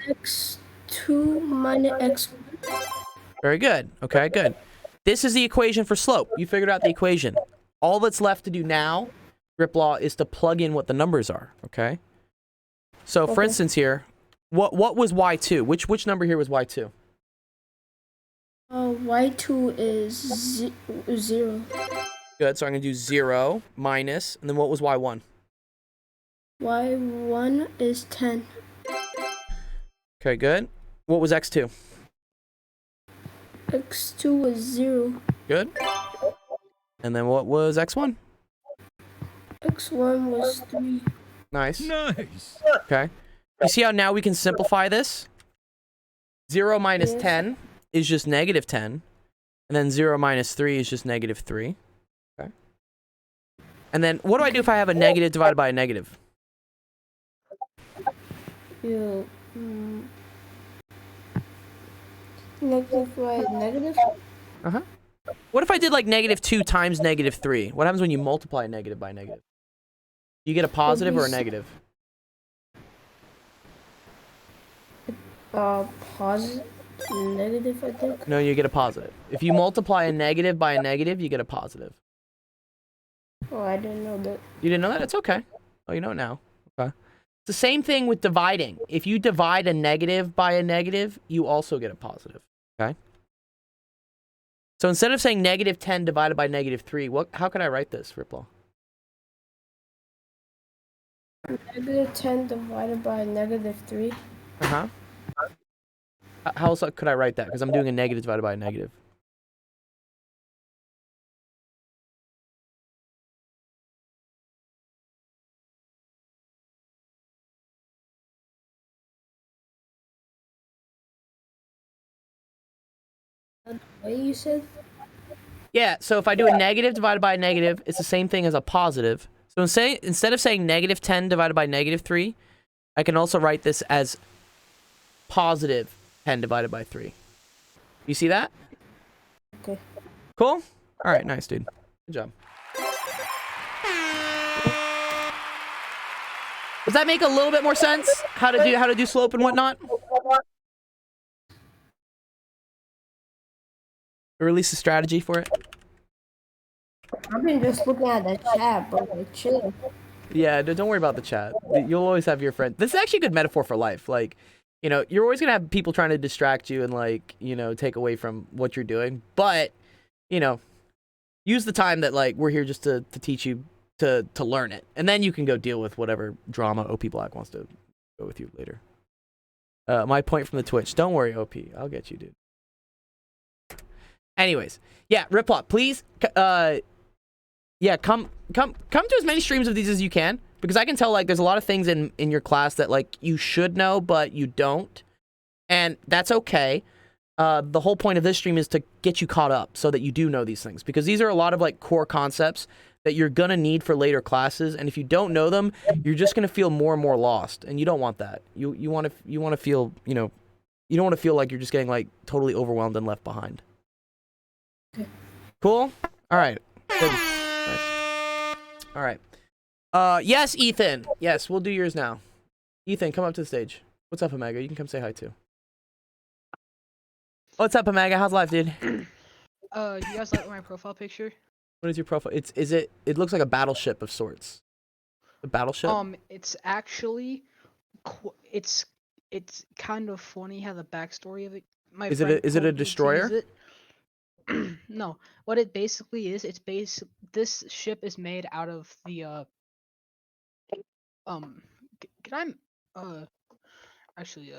x2 minus x. Very good. Okay, good. This is the equation for slope. You figured out the equation. All that's left to do now, Riplaw, is to plug in what the numbers are, okay? So, for instance here, what was y2? Which number here was y2? Y2 is 0. Good, so I'm going to do 0 minus, and then what was y1? Y1 is 10. Okay, good. What was x2? X2 is 0. Good. And then what was x1? X1 was 3. Nice. Nice. Okay. You see how now we can simplify this? 0 minus Yes. 10 is just negative 10. And then 0 minus 3 is just negative 3. Okay. And then what do I do if I have a negative divided by a negative? You negative by negative. Uh-huh. What if I did like negative 2 times negative 3? What happens when you multiply negative by negative? You get a positive or a negative? Positive, negative, I think. No, you get a positive. If you multiply a negative by a negative, you get a positive. Oh, I didn't know that. You didn't know that? It's okay. Oh, you know it now. Okay. It's the same thing with dividing. If you divide a negative by a negative, you also get a positive. Okay? So instead of saying negative 10 divided by negative 3, how could I write this, Ripple? Negative 10 divided by negative 3. Uh-huh. How else could I write that? Because I'm doing a negative divided by a negative. What you said? Yeah, so if I do a negative divided by a negative, it's the same thing as a positive. So instead of saying negative 10 divided by negative 3, I can also write this as positive 10 divided by 3. You see that? Okay. Cool? All right, nice, dude. Good job. Does that make a little bit more sense? How to do slope and whatnot? Or at least a strategy for it? I've been just looking at the chat, but like chill. Yeah, don't worry about the chat. You'll always have your friend. This is actually a good metaphor for life. Like, you know, you're always gonna have people trying to distract you and like, you know, take away from what you're doing. But, you know, use the time that like we're here just to teach you to learn it, and then you can go deal with whatever drama OP Black wants to go with you later. My point from the Twitch. Don't worry, OP. I'll get you, dude. Anyways, yeah, Riplop, please. Yeah, come to as many streams of these as you can, because I can tell like there's a lot of things in your class that like you should know but you don't, and that's okay. The whole point of this stream is to get you caught up so that you do know these things, because these are a lot of like core concepts that you're gonna need for later classes, and if you don't know them, you're just gonna feel more and more lost, and you don't want that. You want to feel, you know, you don't want to feel like you're just getting like totally overwhelmed and left behind. Okay. Cool. All right. Good. Nice. All right. Yes, Ethan. Yes, we'll do yours now. Ethan, come up to the stage. What's up, Omega? You can come say hi too. What's up, Omega? How's life, dude? You guys like my profile picture? What is your profile? It looks like a battleship of sorts. A battleship? It's actually, it's kind of funny how the backstory of it. Is it a destroyer? No, what it basically is, this ship is made out of the can I actually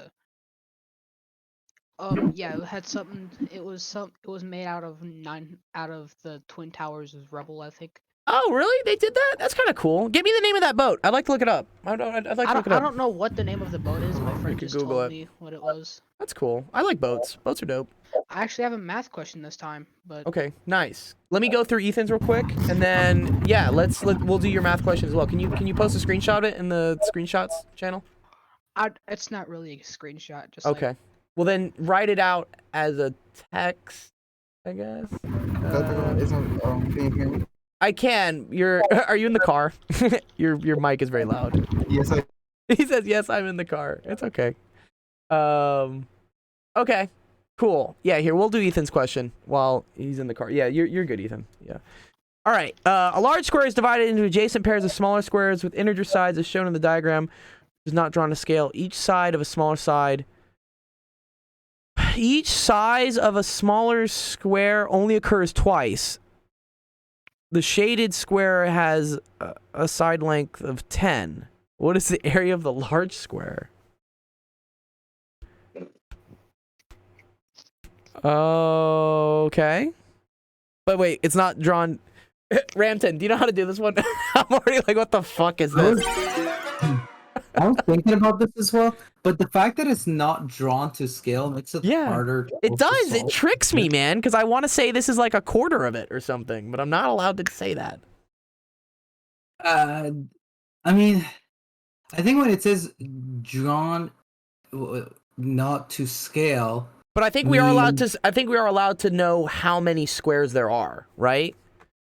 yeah, it had something. It was made out of the Twin Towers of Rebel, I think. Oh, really? They did that? That's kind of cool. Give me the name of that boat. I'd like to look it up. I'd like to look it up. I don't know what the name of the boat is. My friend just Google told it. me what it was. That's cool. I like boats. Boats are dope. I actually have a math question this time, but Okay, nice. Let me go through Ethan's real quick, and then yeah, we'll do your math question as well. Can you post a screenshot of it in the screenshots channel? it's not really a screenshot. Just Okay. Like, Well then, write it out as a text, I guess. Can you hear me? I can. Are you in the car? Your mic is very loud. Yes, I. He says yes. I'm in the car. It's okay. Okay. Cool. Yeah. Here, we'll do Ethan's question while he's in the car. Yeah. You're good, Ethan. Yeah. All right. A large square is divided into adjacent pairs of smaller squares with integer sides, as shown in the diagram. Is not drawn to scale. Each side of a smaller side. Each size of a smaller square only occurs twice. The shaded square has a side length of 10. What is the area of the large square? Okay. But wait, it's not drawn. Ramton, do you know how to do this one? I'm already like, what the fuck is this? I was thinking about this as well, but the fact that it's not drawn to scale makes it Yeah, harder. It also does. It solve. tricks me, man, because I want to say this is like a quarter of it or something, but I'm not allowed to say that. I mean, I think when it says drawn not to scale, But I think we are allowed means- to. I think we are allowed to know how many squares there are, right?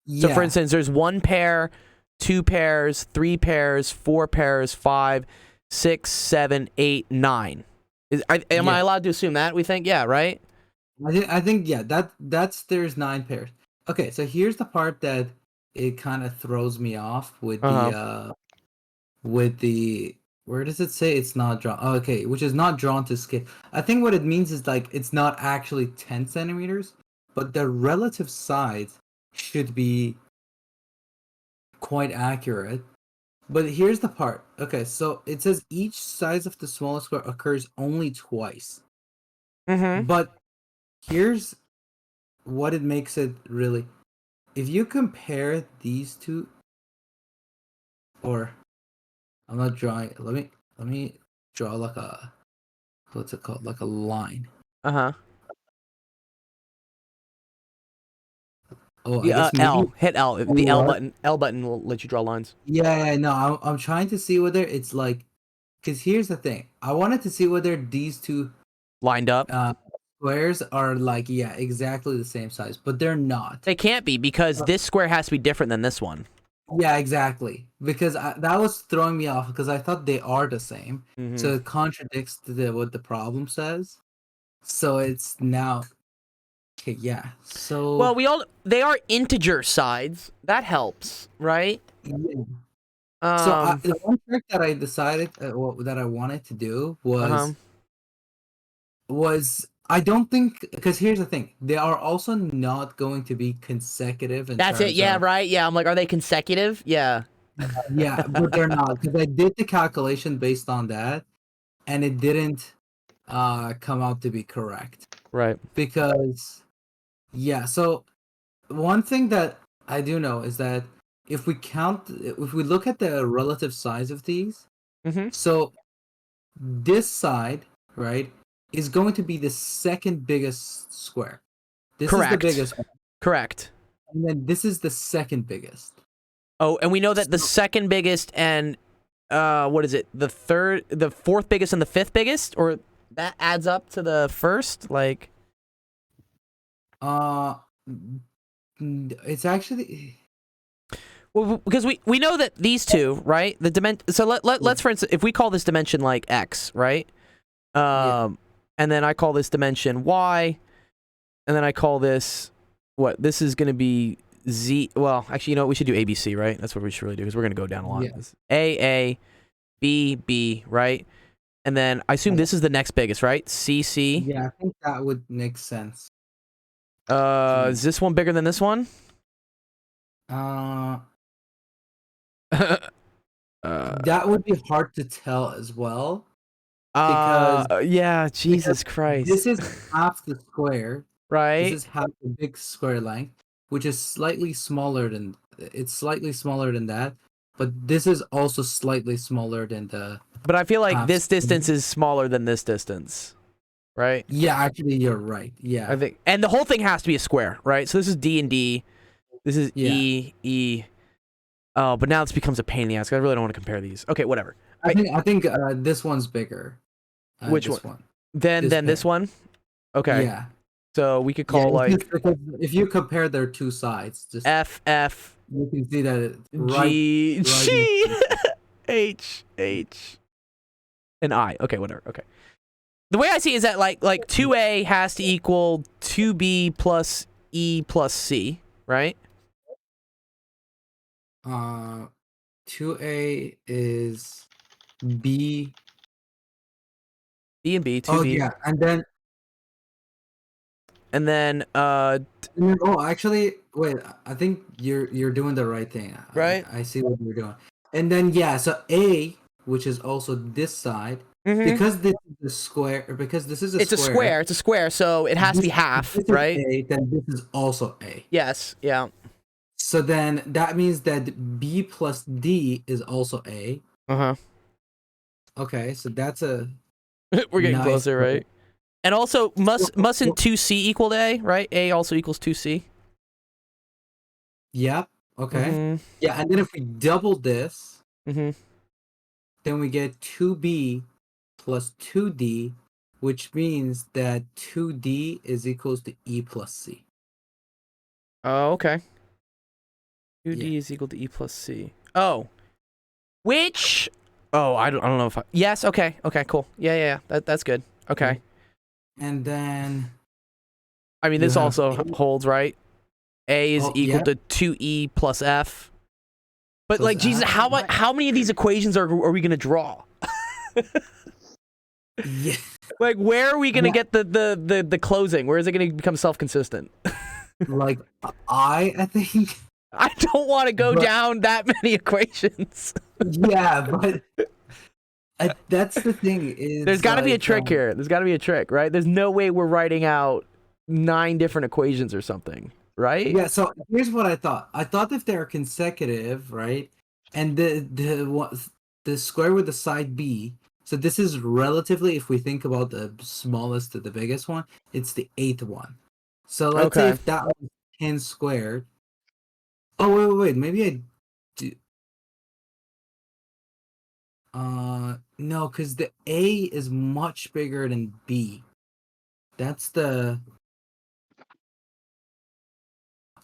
So, yeah, for instance, there's 1 pair, 2 pairs, 3 pairs, 4 pairs, 5, 6, 7, 8, 9. Am I Yeah. allowed to assume that? We think, yeah, right? I think yeah, that's there's 9 pairs. Okay, so here's the part that it kind of throws me off with the where does it say it's not drawn? Oh, okay, which is not drawn to scale. I think what it means is like it's not actually 10 centimeters, but the relative size should be quite accurate. But here's the part. Okay, so it says each size of the smallest square occurs only twice. Mm-hmm. But here's what it makes it really. If you compare these two, or I'm not drawing. Let me draw like a what's it called? Like a line. Uh-huh. Oh, I Yeah, guess maybe. L. Hit L. The L What? button. L button will let you draw lines. Yeah, no. I'm trying to see whether it's like, because here's the thing. I wanted to see whether these two Lined up. squares are like exactly the same size, but they're not. They can't be because this square has to be different than this one. Yeah, exactly. Because that was throwing me off because I thought they are the same. Mhm. So it contradicts what the problem says. So it's now okay. Yeah. So Well, they are integer sides. That helps, right? yeah. So Um, the one trick that I decided that I wanted to do Uh-huh. was I don't think because here's the thing, they are also not going to be consecutive. That's it. Yeah, right. Yeah, I'm like, are they consecutive? Yeah. Yeah, but they're not because I did the calculation based on that, and it didn't come out to be correct. Right. Because yeah, so one thing that I do know is that if we look at the relative size of these, Mm-hmm. so this side, right, is going to be the second biggest square. This Correct. is the biggest one, Correct. and then this is the second biggest. Oh, and we know that the second biggest and what is it? The fourth biggest and the fifth biggest, or that adds up to the first? Like, It's actually well, because we know that these two, right? The dimension. So let's for instance, if we call this dimension like X, right? And then I call this dimension Y, and then I call this what? This is going to be Z. Well, actually, you know what? We should do ABC, right? That's what we should really do because we're going to go down a lot. Yeah. A, B, B, right? And then I assume this is the next biggest, right? CC. yeah, I think that would make sense. Is this one bigger than this one? That would be hard to tell as well. Because yeah, Jesus Christ. This is half the square. right. This is half the big square length, which is slightly smaller than that. But this is also slightly smaller than the. But I feel like half this square. distance is smaller than this distance, right? Yeah, actually, you're right. Yeah. I think, and the whole thing has to be a square, right? So this is D and D, this is Yeah. E. Oh, but now this becomes a pain in the ass. 'Cause I really don't want to compare these. Okay, whatever. I think this one's bigger. Which this one? Then this one. Okay. Yeah. So we could call like because if you compare their two sides, just F you can see that right. G right G H and I. Okay, whatever. Okay. The way I see it is that like 2A has to equal 2B plus E plus C, right? 2A is B. B and B, 2B. Oh yeah, and then actually, wait. I think you're doing the right thing. Right. I see what you're doing. And then yeah, so A, which is also this side, Mhm. because this is a square, or because this is a It's a square. It's a square, so it has to be if half, this is right? A, then this is also A. Yes. Yeah. So then that means that B plus D is also A. Uh Okay, so that's a huh. We're getting nice closer, way. right? And also, mustn't So- 2C equal to A, right? A also equals 2C. Yep. Okay. Mhm. Yeah, and then if we double this, Mhm. then we get 2B plus 2D, which means that 2D is equals to E plus C. Oh, okay. 2D Yeah. is equal to E plus C. Oh, which? Oh, I don't know if I. Yes. Okay. Okay. Cool. Yeah. Yeah. Yeah. That's good. Okay. And then I mean, you this have also A- holds, right? A is Oh, equal yeah. to 2E plus F. But Plus like, Jesus, F. how many of these equations are we gonna draw? Yeah. Like, where are we gonna Yeah. get the closing? Where is it gonna become self-consistent? Like I think I don't want to go But- down that many equations. yeah, but that's the thing is There's got to be a like, trick here. There's got to be a trick, right? There's no way we're writing out 9 different equations or something, right? Yeah, so here's what I thought. I thought if they're consecutive, right? And the square with the side B. So this is relatively, if we think about the smallest to the biggest one, it's the 8th one. So let's say Okay. if that was 10 squared. Oh wait, maybe I do. No, because the A is much bigger than B. That's the.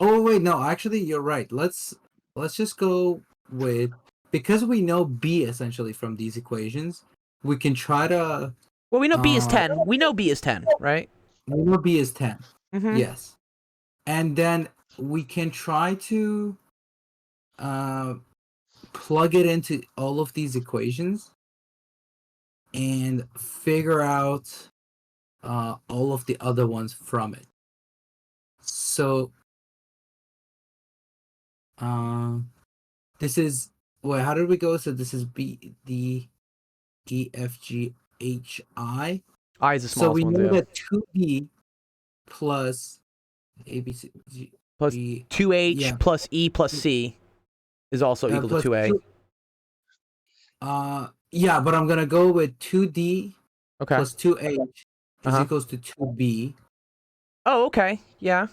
Oh wait, no, actually you're right. Let's just go with, because we know B essentially from these equations, we can try to Well, we know B is Uh, 10. We know B is 10, right? we know B is 10. Mm-hmm. Yes. And then we can try to plug it into all of these equations and figure out all of the other ones from it. So this is, well, how did we go? So this is B, D, E, F, G, H, I. I is the So smallest we one, know yeah. that 2B plus A, B, C, G, Plus E, 2H yeah. plus E plus C is also equal plus to 2A. Yeah, but I'm gonna go with 2D Okay. plus 2H is Uh-huh. equals to 2B, Oh, okay. Yeah.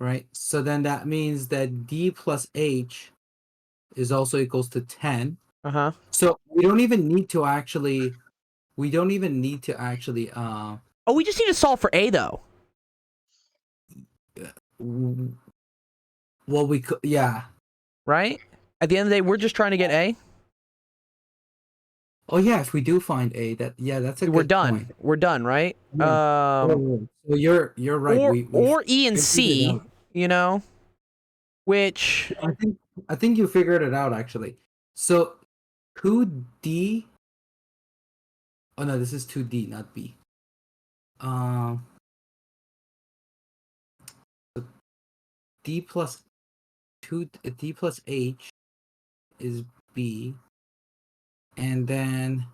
right? So then that means that D plus H is also equals to 10. Uh-huh. So we don't even need to actually Oh, we just need to solve for A, though. well, we could, yeah. Right? At the end of the day, we're just trying to get A. Oh yeah, if we do find A, that's a We're good done. point. We're done, right? Yeah. So you're right. Or, we or E and figured it C, out. you know? Which... I think you figured it out actually. So 2D. Oh no, this is 2D, not B. So D plus H is B, and then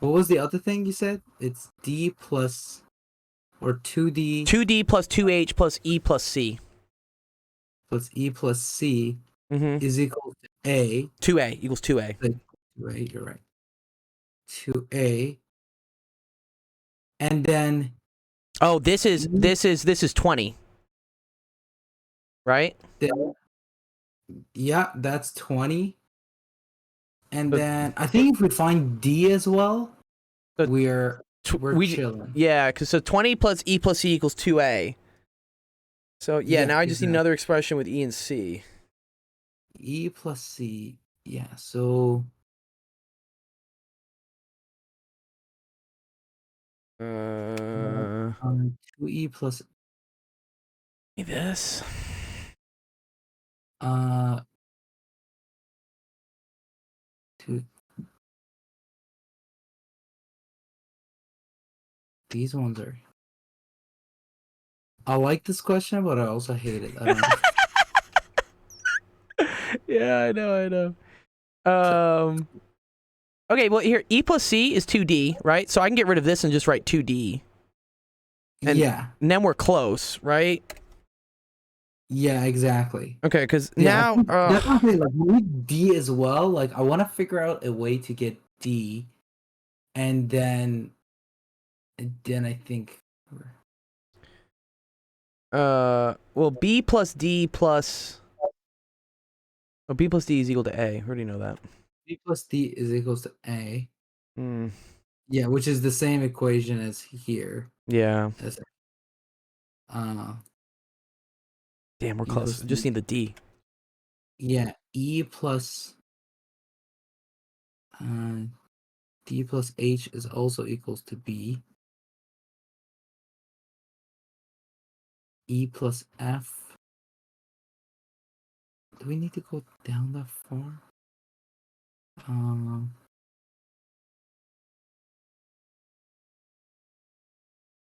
what was the other thing you said? It's D plus, or 2D 2D plus 2H plus E plus C. plus E plus C Mm-hmm. is equal to A. 2A equals 2A. Right, you're right. 2A, and then Oh, this is 20. Right? yeah, that's 20. And But- then I think if we find D as well, But we're we chilling. Yeah, because so 20 plus E plus C equals 2A. So yeah, Yeah, now I just need exactly. another expression with E and C. E plus C, yeah. So 2E plus This. two. These ones are. I like this question, but I also hate it. I don't know. Yeah, I know. Okay, well here E plus C is 2D, right? So I can get rid of this and just write 2D. And yeah. then we're close, right? Yeah, exactly. Okay, because Yeah, I now think definitely like we need D as well. Like I want to figure out a way to get D, and then I think well B plus D plus B plus D is equal to A. I already know that. B plus D is equals to A. Hmm. Yeah, which is the same equation as here. Yeah. As, Damn, we're E close. plus Just D. need the D. Yeah, E plus D plus H is also equals to B. E plus F. Do we need to go down that far?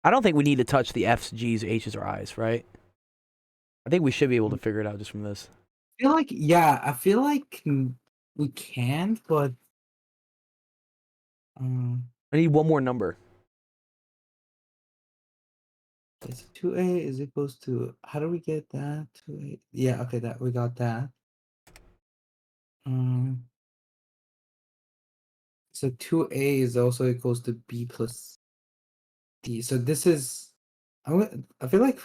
I don't think we need to touch the F's, G's, H's, or I's, right? I think we should be able to figure it out just from this. I feel like we can, but I need one more number. it's 2A is equals to, how do we get that? 2A. Yeah, okay, that we got that. So 2A is also equals to B plus D. So this is, I feel like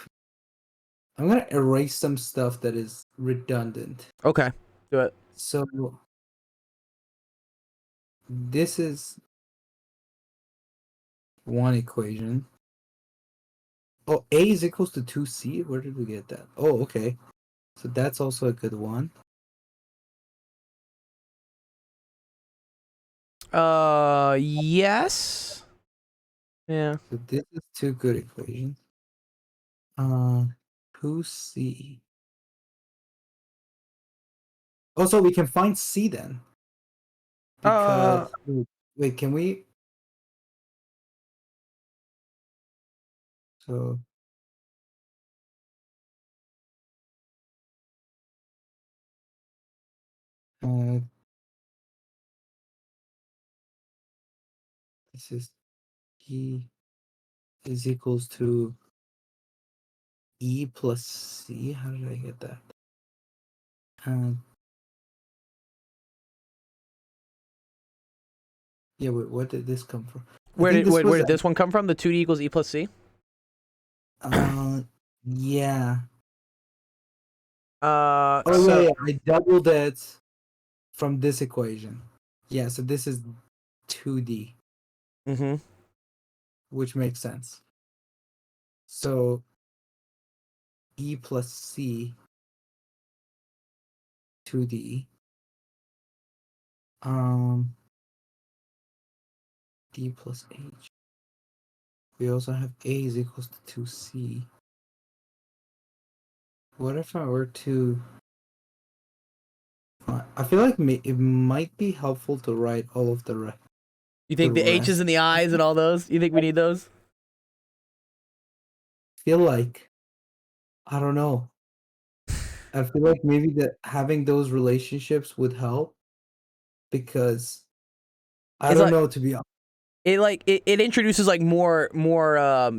I'm gonna erase some stuff that is redundant. Okay, do it. So this is one equation. Oh, A is equals to 2C? Where did we get that? Oh, okay. So that's also a good one. Yes. Yeah. So this is two good equations. 2C. Also, we can find C then. Because wait, can we? So this is E is equals to E plus C. How did I get that? Yeah, wait, where did this come from? Where did this one come from? The 2D equals E plus C? Yeah. So yeah, I doubled it from this equation. Yeah, so this is 2D, mm-hmm. which makes sense. So E plus C 2D. D plus H. We also have A is equals to 2C. What if I were to... I feel like it might be helpful to write all of the rest. You think the H's and the I's and all those? You think we need those? Feel like, I don't know. I feel like maybe that having those relationships would help, because I don't know, to be honest. It introduces like more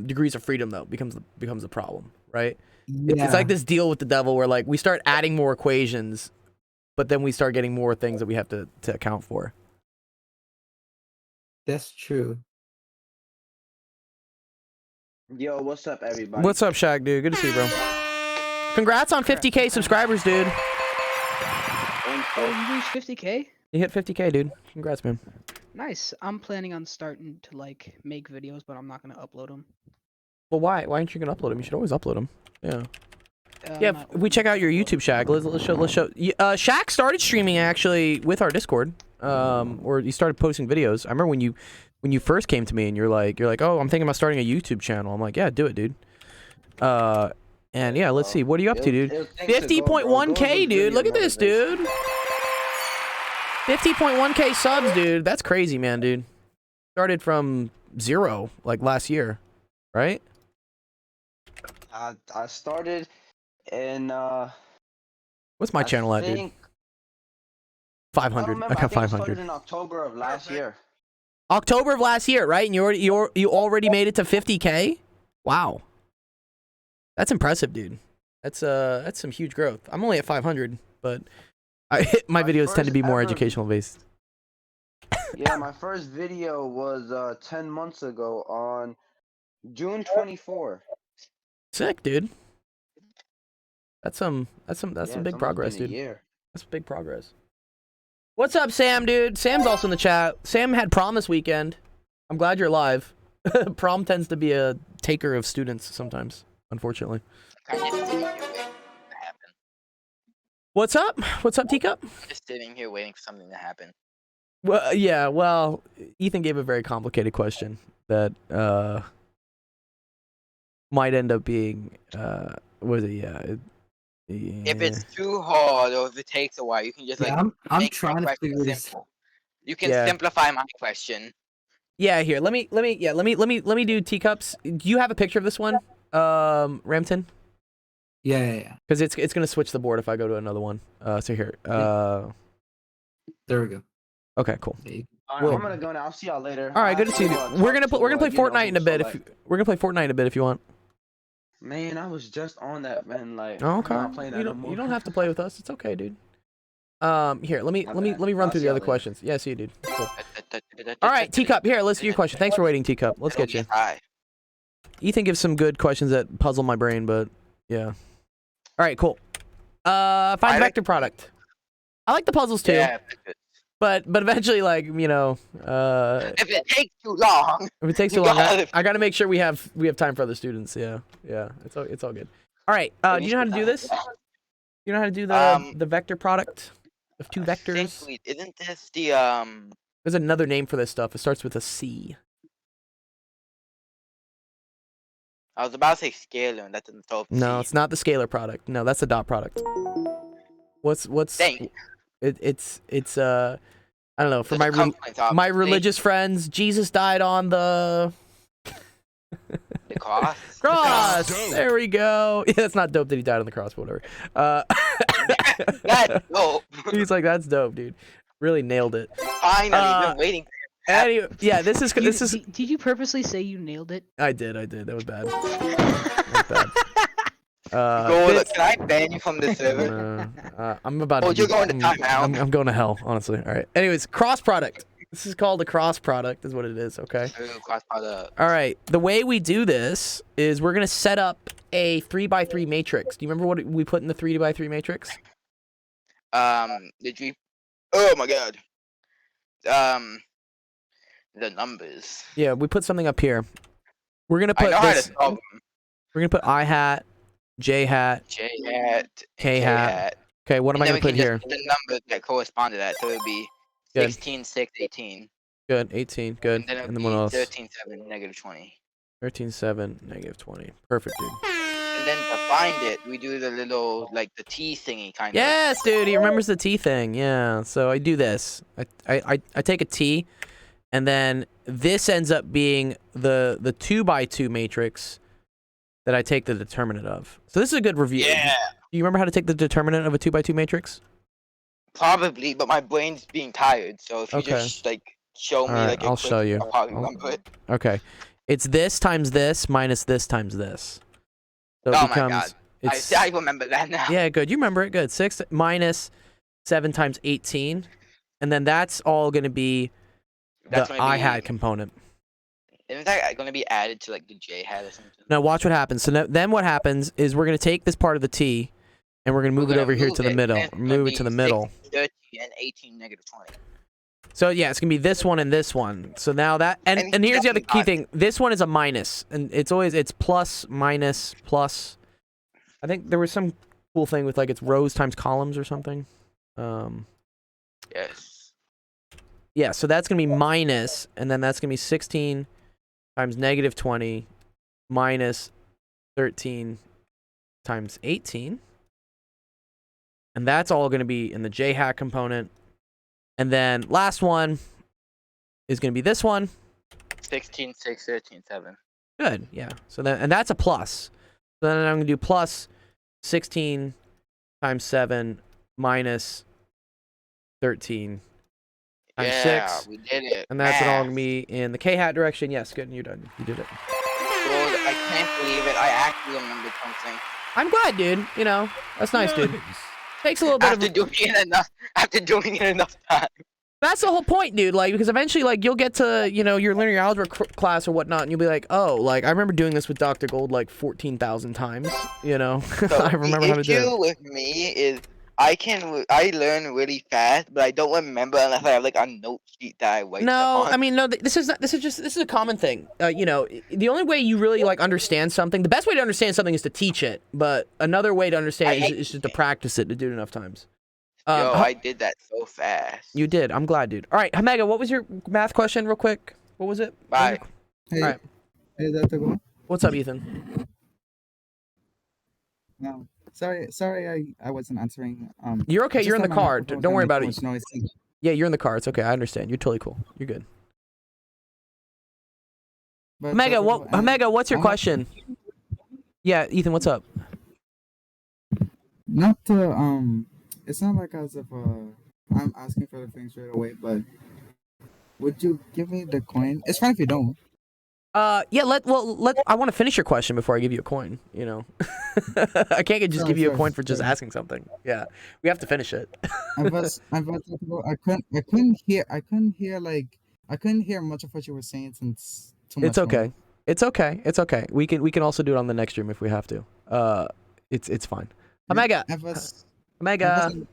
degrees of freedom though, becomes the problem, right? Yeah. It's like this deal with the devil where like we start adding more equations, but then we start getting more things that we have to account for. That's true. Yo, what's up, everybody? What's up, Shaq, dude? Good to see you, bro. Congrats on 50K subscribers, dude. Oh, you reached 50K? You hit 50K, dude. Congrats, man. Nice. I'm planning on starting to like make videos, but I'm not gonna upload them. Well, why? Why aren't you gonna upload them? You should always upload them. Yeah. Yeah, if we check out your YouTube, Shaq. Let's show. Shaq started streaming actually with our Discord. Or you started posting videos. I remember when you first came to me and you're like, oh, I'm thinking about starting a YouTube channel. I'm like, yeah, do it, dude. And yeah, let's see. What are you up to, dude? 50.1K, dude. Look at this, dude. 50.1K subs, dude. That's crazy, man, dude. Started from 0 like last year, right? I started in What's my channel at, dude? 500. I got I think I started 500. in October of last year. October of last year, right? And you already made it to 50K? Wow. That's impressive, dude. That's some huge growth. I'm only at 500, but my videos tend to be more educational based. Yeah, my first video was 10 months ago on June 24. Sick, dude. That's some Yeah, big it's almost progress, been a dude. year. That's big progress. What's up, Sam, dude? Sam's also in the chat. Sam had prom this weekend. I'm glad you're alive. Prom tends to be a taker of students sometimes, unfortunately. I'm just sitting here waiting for something to happen. What's up? What's up, Teacup? I'm just sitting here waiting for something to happen. Well, yeah, well, Ethan gave a very complicated question that might end up being was it? Yeah. If it's too hard or if it takes a while, you can just like I'm make my trying to question figure this. simple. You can Yeah. simplify my question. Yeah, here. Let me do teacups. Do you have a picture of this one? Ramton? Yeah. Cuz it's going to switch the board if I go to another one. So here. There we go. Okay, cool. Alright, Well- I'm gonna go now. I'll see y'all later. All right, good to see you. We're going to play you know, Fortnite in a who bit select. we're going to play Fortnite in a bit if you want. Man, I was just on that, man. Like, Oh, I'm okay. not playing that You no don't more. you don't have to play with us. It's okay, dude. Here, let me My run bad. through I'll the see other y'all questions. Yeah, see you, dude. Cool. All right, Teacup, here, let's do your question. Thanks for waiting, Teacup. Let's get you. Hi. Ethan gives some good questions that puzzle my brain, but yeah. All right, cool. Find I like- vector product. I like the puzzles too, Yeah, but eventually, like, you know, if it takes too long. if it takes too You long, got it. I got to make sure we have time for other students. Yeah, it's all good. All right, do you know how to do this? You know how to do the vector product of two vectors? Isn't this the There's another name for this stuff. It starts with a C. I was about to say scalar, and that doesn't solve No, C. it's not the scalar product. No, that's the dot product. What's Dang. it's I don't know, for The circumference, my obviously. religious friends, Jesus died on the The cross. cross. There we go. Yeah, that's not dope that he died on the cross, but whatever. That's dope. He's like, that's dope, dude. Really nailed it. Finally, been waiting. Anyway, yeah, this is Did you purposely say you nailed it? I did. That was bad. That was bad. Go, this- can I ban you from the server? I'm about Oh, to. you're going to timeout. I'm going to hell, honestly. All right. Anyways, cross product. This is called a cross product, is what it is. Okay. Cross product. All right. The way we do this is we're gonna set up a 3x3 matrix. Do you remember what we put in the 3x3 matrix? Did you? Oh my god. The numbers. Yeah, we put something up here. We're gonna I put know how to this. solve them. We're gonna put I hat, J hat, J hat. K hat. Okay. What am I And gonna then put we can here? just put the numbers that correspond to that. So it would be Good. 16, 6, 18. Good. 18. Good. And then it And would then what be else? 13, 7, negative 20. 13, 7, negative 20. Perfect, dude. And then to find it, we do the little, like, the T thingy kind of. Yes, dude. He remembers the T thing. Yeah. So I do this. I take a T, and then this ends up being the 2x2 matrix that I take the determinant of. So this is a good review. Yeah. Do you remember how to take the determinant of a 2x2 matrix? Probably, but my brain's being tired. So if you Okay. just, like, show me, Alright, like, a I'll quick show you. I'll I'll- input. Okay. It's this times this minus this times this. So it Oh my becomes. God. It's, I remember that now. yeah, good. You remember it. Good. 6 minus 7 times 18. And then that's all going to be That's the gonna I be- hat component. Isn't that going to be added to, like, the J hat or something? Now watch what happens. So then what happens is we're going to take this part of the T and we're going to move it gonna over here move to the it, middle. and it's gonna Move it be to the middle. 6, 13, and 18, negative 20. So yeah, it's going to be this one and this one. So now that and And here's the other key definitely thing. This one is a minus, and it's plus minus plus. I think there was some cool thing with like it's rows times columns or something. Yes. Yeah, so that's going to be minus, and then that's going to be 16 times negative 20 minus 13 times 18. And that's all going to be in the J hat component. And then last one is going to be this one. 16, 6, 13, 7. Good, yeah. So then, and that's a plus. So then I'm going to do plus 16 times 7 minus 13 times Yeah, 6. we did it. And that's all Math. gonna be in the K-hat direction. Yes, good. You're done. You did it. Lord, I can't believe it. I actually remembered something. I'm glad, dude. You know, that's nice, dude. Takes a little bit After of... doing it enough. After doing it enough time. That's the whole point, dude. Like, because eventually, like, you'll get to, you know, your linear algebra class or whatnot, and you'll be like, oh, like, I remember doing this with Dr. Gold like 14,000 times, you know? So I remember how to do The it. issue with me is I learn really fast, but I don't remember unless I have like a note sheet that I write No, stuff on. I mean, no, this is a common thing. You know, the only way you really, like, understand something, the best way to understand something is to teach it, but another way to understand it is just to practice it, to do it enough times. Yo, I did that so fast. You did. I'm glad, dude. All right, Hamega, what was your math question real quick? What was it? Bye. Hey, Alright. hey, Dr. Go. What's up, Ethan? No, sorry, I wasn't answering. You're okay. just You're in the that my car. microphone Don't worry kinda about makes it. too much noise. Yeah, you're in the car. It's okay. I understand. You're totally cool. You're good. But Hamega, Dr. what? Go, Hamega, what's your I have- question? Yeah, Ethan, what's up? Not to it's not like as if I'm asking for the things right away, but would you give me the coin? It's fine if you don't. Yeah. I want to finish your question before I give you a coin. You know, I can't just give you a coin for just asking something. Yeah, we have to finish it. I couldn't hear much of what you were saying since too much. It's okay. It's okay. It's okay. We can also do it on the next stream if we have to. It's fine. Hamega. Hamega.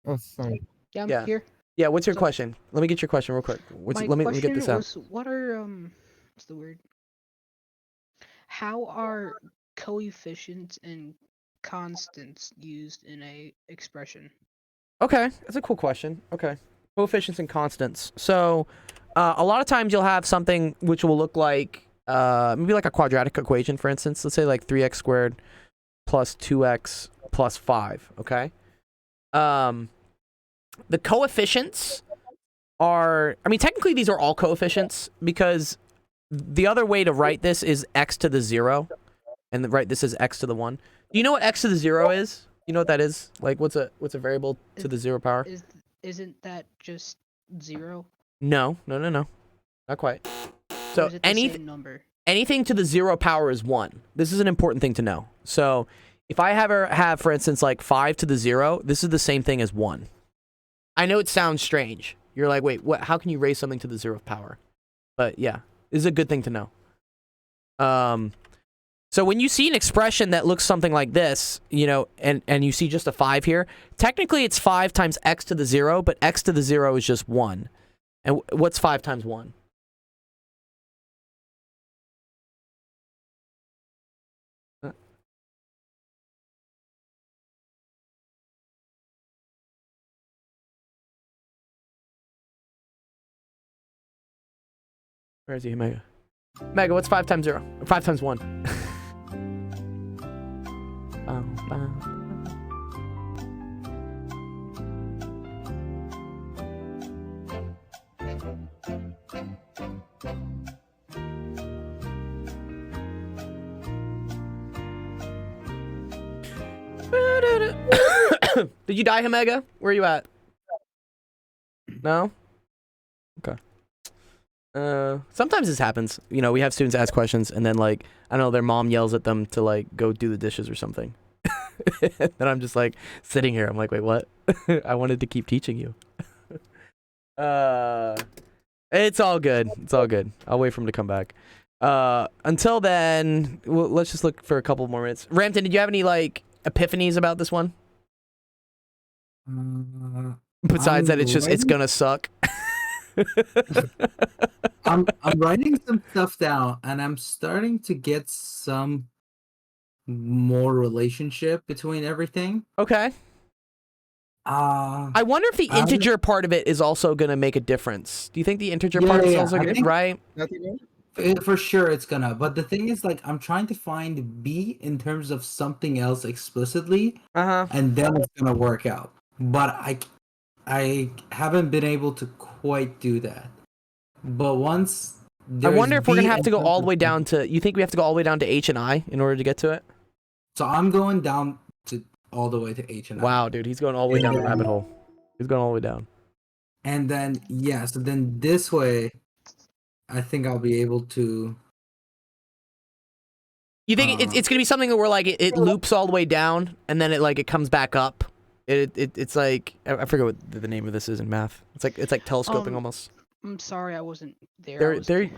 Oh, sorry. Yeah, I'm Yeah. here. Yeah. What's your So- question? Let me get your question real quick. My Let me get this out. was, what are what's the word? How are coefficients and constants used in a expression? Okay, that's a cool question. Okay, coefficients and constants. So, a lot of times you'll have something which will look like maybe like a quadratic equation, for instance. Let's say like 3x squared plus 2x plus 5. Okay. The coefficients are, I mean, technically these are all coefficients because the other way to write this is x to the 0, and write this as x to the 1. Do you know what x to the 0 is? You know what that is? Like, what's a variable to the 0 power? Isn't that just 0? No, not quite. Or So is it the same number? anything to the 0 power is 1. This is an important thing to know. So if I have, for instance, like 5 to the 0, this is the same thing as 1. I know it sounds strange. You're like, wait, what? How can you raise something to the 0th power? But yeah, this is a good thing to know. So when you see an expression that looks something like this, you know, and you see just a 5 here, technically it's 5 times x to the 0, but x to the 0 is just 1. And what's 5 times 1? Where is he, Mega? Mega, what's 5 times 0? 5 times 1. Did you die, Hamega? Where are you at? No? Okay. Sometimes this happens. You know, we have students ask questions and then, like, I don't know, their mom yells at them to, like, go do the dishes or something. And I'm just, like, sitting here. I'm like, wait, what? I wanted to keep teaching you. It's all good. It's all good. I'll wait for him to come back. Until then, let's just look for a couple more minutes. Rampton, did you have any, like, epiphanies about this one? Besides that, it's gonna suck. I'm writing some stuff down, and I'm starting to get some more relationship between everything. Okay. I wonder if the integer part of it is also gonna make a difference. Do you think the integer part is also gonna, right? For sure it's gonna. But the thing is, like, I'm trying to find B in terms of something else explicitly, and then it's gonna work out. But I haven't been able to quite do that. But once I wonder if we're gonna have to go and all the way down to. You think we have to go all the way down to H and I in order to get to it? So I'm going down to all the way to H and I. Wow, dude, he's going all the way down the rabbit hole. He's going all the way down. And then yeah, so then this way, I think I'll be able to. You think it's gonna be something where like it loops all the way down and then it comes back up? It's like I forget what the name of this is in math. It's like telescoping almost. I'm sorry I wasn't there. There you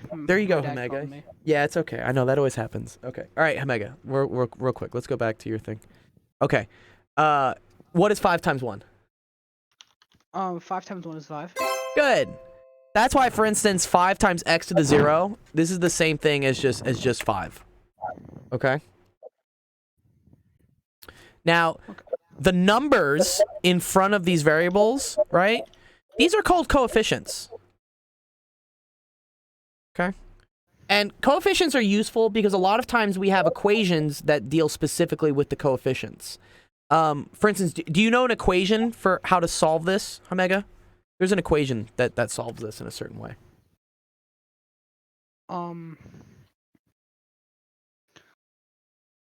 go, my dad called Hamega. me. Yeah, it's okay. I know that always happens. Okay, all right, Hamega. Real quick. Let's go back to your thing. Okay, what is 5 times 1? 5 times 1 is 5. Good. That's why, for instance, 5 times x to the 0. This is the same thing as just 5. Okay. Now, the numbers in front of these variables, right? These are called coefficients. Okay. And coefficients are useful because a lot of times we have equations that deal specifically with the coefficients. For instance, do you know an equation for how to solve this, Hamega? There's an equation that solves this in a certain way.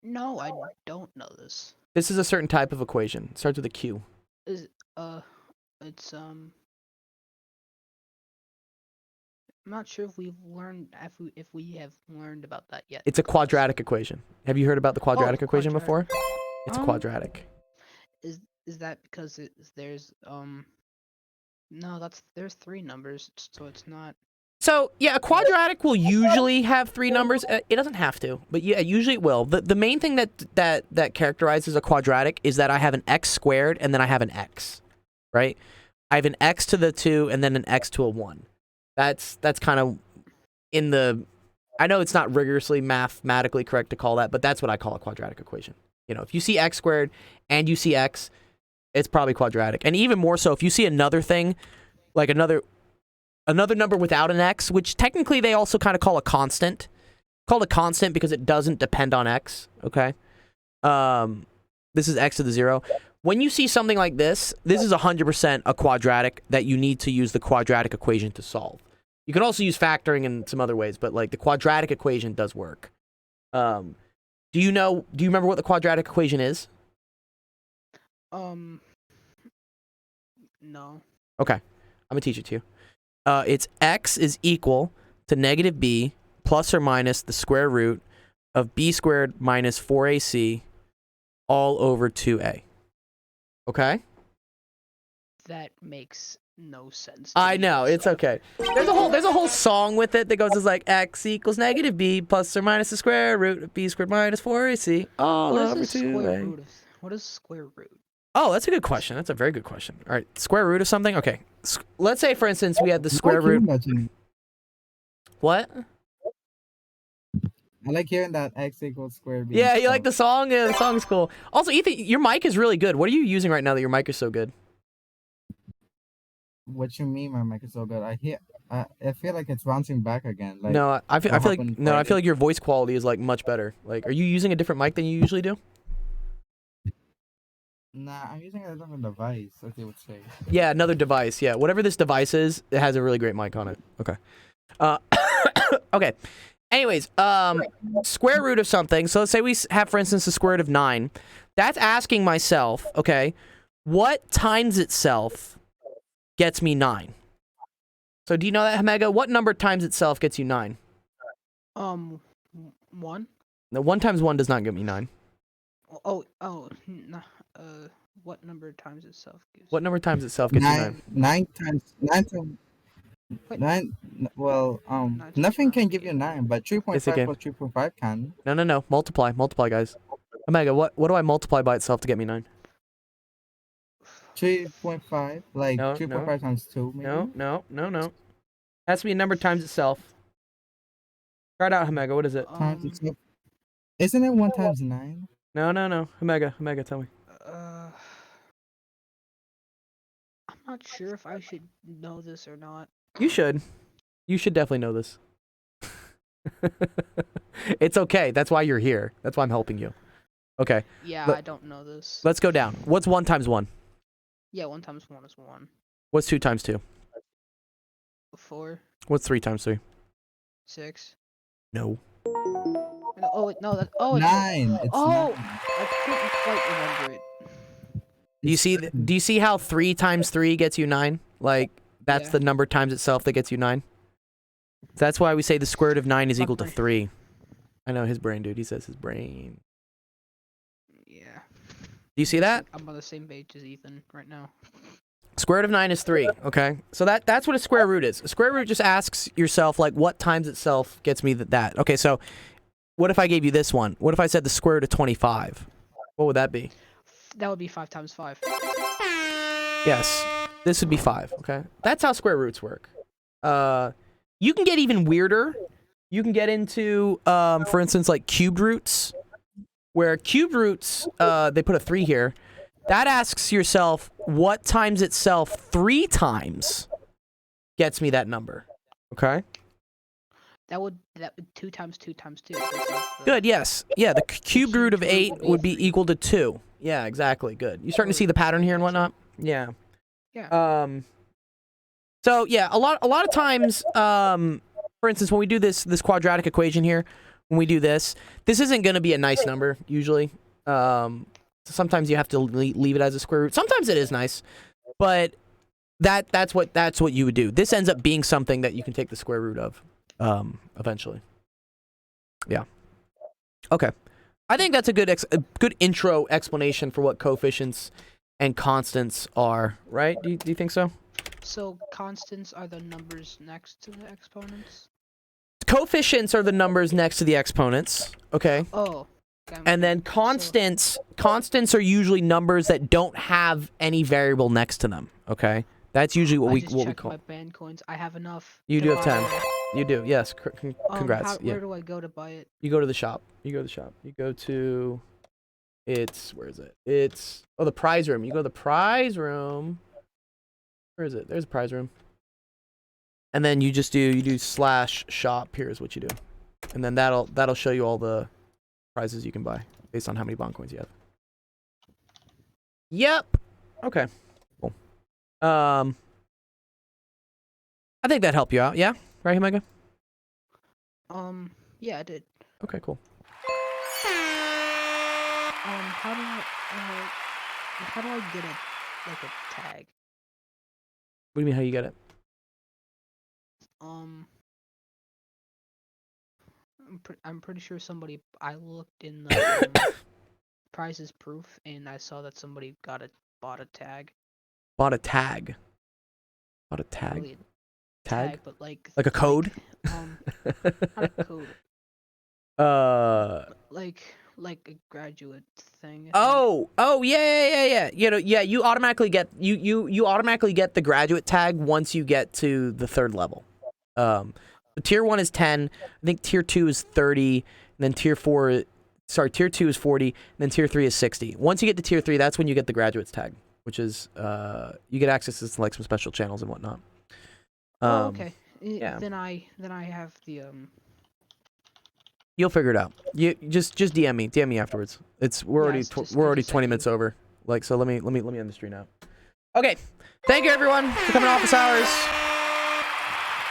No, I don't know this. This is a certain type of equation. It starts with a Q. It's I'm not sure if we've learned if we have learned about that yet. It's a quadratic equation. Have you heard about the quadratic equation before? It's quadratic. Is that because there's no, there's 3 numbers, so it's not. So, yeah, a quadratic will usually have 3 numbers. It doesn't have to, but yeah, usually it will. The main thing that characterizes a quadratic is that I have an x squared and then I have an x, right? I have an x to the 2 and then an x to a 1. That's kind of in the... I know it's not rigorously mathematically correct to call that, but that's what I call a quadratic equation. You know, if you see x squared and you see x, it's probably quadratic. And even more so, if you see another thing, like another number without an x, which technically they also kind of call a constant. Called a constant because it doesn't depend on x, okay? This is x to the 0. When you see something like this is 100% a quadratic that you need to use the quadratic equation to solve. You can also use factoring in some other ways, but like the quadratic equation does work. Do you remember what the quadratic equation is? No. Okay, I'm gonna teach it to you. It's x is equal to negative b plus or minus the square root of b squared minus 4ac all over 2a. Okay? That makes no sense. I know, it's okay. There's a whole song with it that goes as like x equals negative b plus or minus the square root of b squared minus 4ac all over 2a. What is square root? Oh, that's a good question. That's a very good question. All right, square root of something? Okay. Let's say, for instance, we had the square root. What? I like hearing that x equals square b. Yeah, you like the song? Yeah, the song's cool. Also, Ethan, your mic is really good. What are you using right now that your mic is so good? What you mean my mic is so good? I feel like it's bouncing back again. Like, No, I feel like your voice quality is like much better. Like, are you using a different mic than you usually do? Nah, I'm using a different device, as they would say. Yeah, another device. Yeah, whatever this device is, it has a really great mic on it. Okay. Okay. Anyways, square root of something. So let's say we have, for instance, the square root of 9. That's asking myself, okay, what times itself gets me 9? So do you know that, Hamega? What number times itself gets you 9? 1. No, 1 times 1 does not get me 9. What number times itself gives? What number times itself gets you 9? 9 times 9. Well, nothing can give you 9, but 3.5 Yes, it can. plus 3.5 can. No. Multiply, guys. Omega, what do I multiply by itself to get me 9? 3.5, like No, 3.5 times 2, maybe? No. Has to be a number times itself. Try it out, Hamega. What is it? Times itself. Isn't it 1 times 9? No. Hamega, tell me. I'm not sure if I should know this or not. You should. You should definitely know this. It's okay. That's why you're here. That's why I'm helping you. Okay. Yeah, Let- I don't know this. Let's go down. What's 1 times 1? Yeah, 1 times 1 is 1. What's 2 times 2? 4, What's 3 times 3? 6. No. No, that's 9. It's Oh, 9. I couldn't quite remember it. Do you see how 3 times 3 gets you 9? Like that's Yeah. the number times itself that gets you 9. That's why we say the square root of 9 is My equal to brain. 3. I know his brain, dude. He says his brain. Yeah. Do you see that? I'm on the same page as Ethan right now. Square root of 9 is 3, okay? So that's what a square root is. A square root just asks yourself, like, what times itself gets me that. Okay, so what if I gave you this one? What if I said the square root of 25? What would that be? That would be 5 times 5. Yes, this would be 5, okay? That's how square roots work. You can get even weirder. You can get into, for instance, like cubed roots, where cubed roots, they put a 3 here. That asks yourself what times itself 3 times gets me that number, okay? That would 2 times 2 times 2. That's like the- Good, yes. Yeah, the cubed root of cubed root 8 would be would be 3. equal to 2. Yeah, exactly, good. You starting to see the pattern here and whatnot? Yeah. Yeah. So yeah, a lot of times, for instance, when we do this quadratic equation here, when we do this isn't going to be a nice number usually. Sometimes you have to leave it as a square root. Sometimes it is nice, but that's what you would do. This ends up being something that you can take the square root of, eventually. Yeah. Okay. I think that's a good intro explanation for what coefficients and constants are, right? Do you think so? So constants are the numbers next to the exponents. Coefficients are the numbers next to the exponents, okay? Oh. Okay, And then constants are usually numbers that don't have any variable next to them, okay? That's usually what I we just what we checked call. my band coins. I have enough. You to do have buy 10. it. You do. Yes. Congrats. Yeah. Where do I go to buy it? You go to the shop. You go to where is it? It's the prize room. You go to the prize room. Where is it? There's a prize room. And then you do /shop. Here's what you do. And then that'll show you all the prizes you can buy based on how many bond coins you have. Yep. Okay. Cool. I think that helped you out. Yeah. Right, Omega? Yeah, I did. Okay, cool. How do I get a tag? What do you mean how you get it? I'm pretty sure I looked in the prizes proof and I saw that somebody bought a tag. Bought a tag. Bought a tag. Really a Tag? but like Like a code? not a code. Like a graduate thing. I think. Yeah. You automatically get you automatically get the graduate tag once you get to the 3rd level. Tier 1 is 10, I think tier 2 is 30, and then tier 2 is 40, and then tier 3 is 60. Once you get to tier 3, that's when you get the graduates tag, which is you get access to like some special channels and whatnot. Okay. yeah. Then I have the You'll figure it out. You just DM me afterwards. We're Yeah, it's just- we're I already just 20 sent minutes you. over. Like, so let me end the stream now. Okay. Thank you everyone for coming to office hours.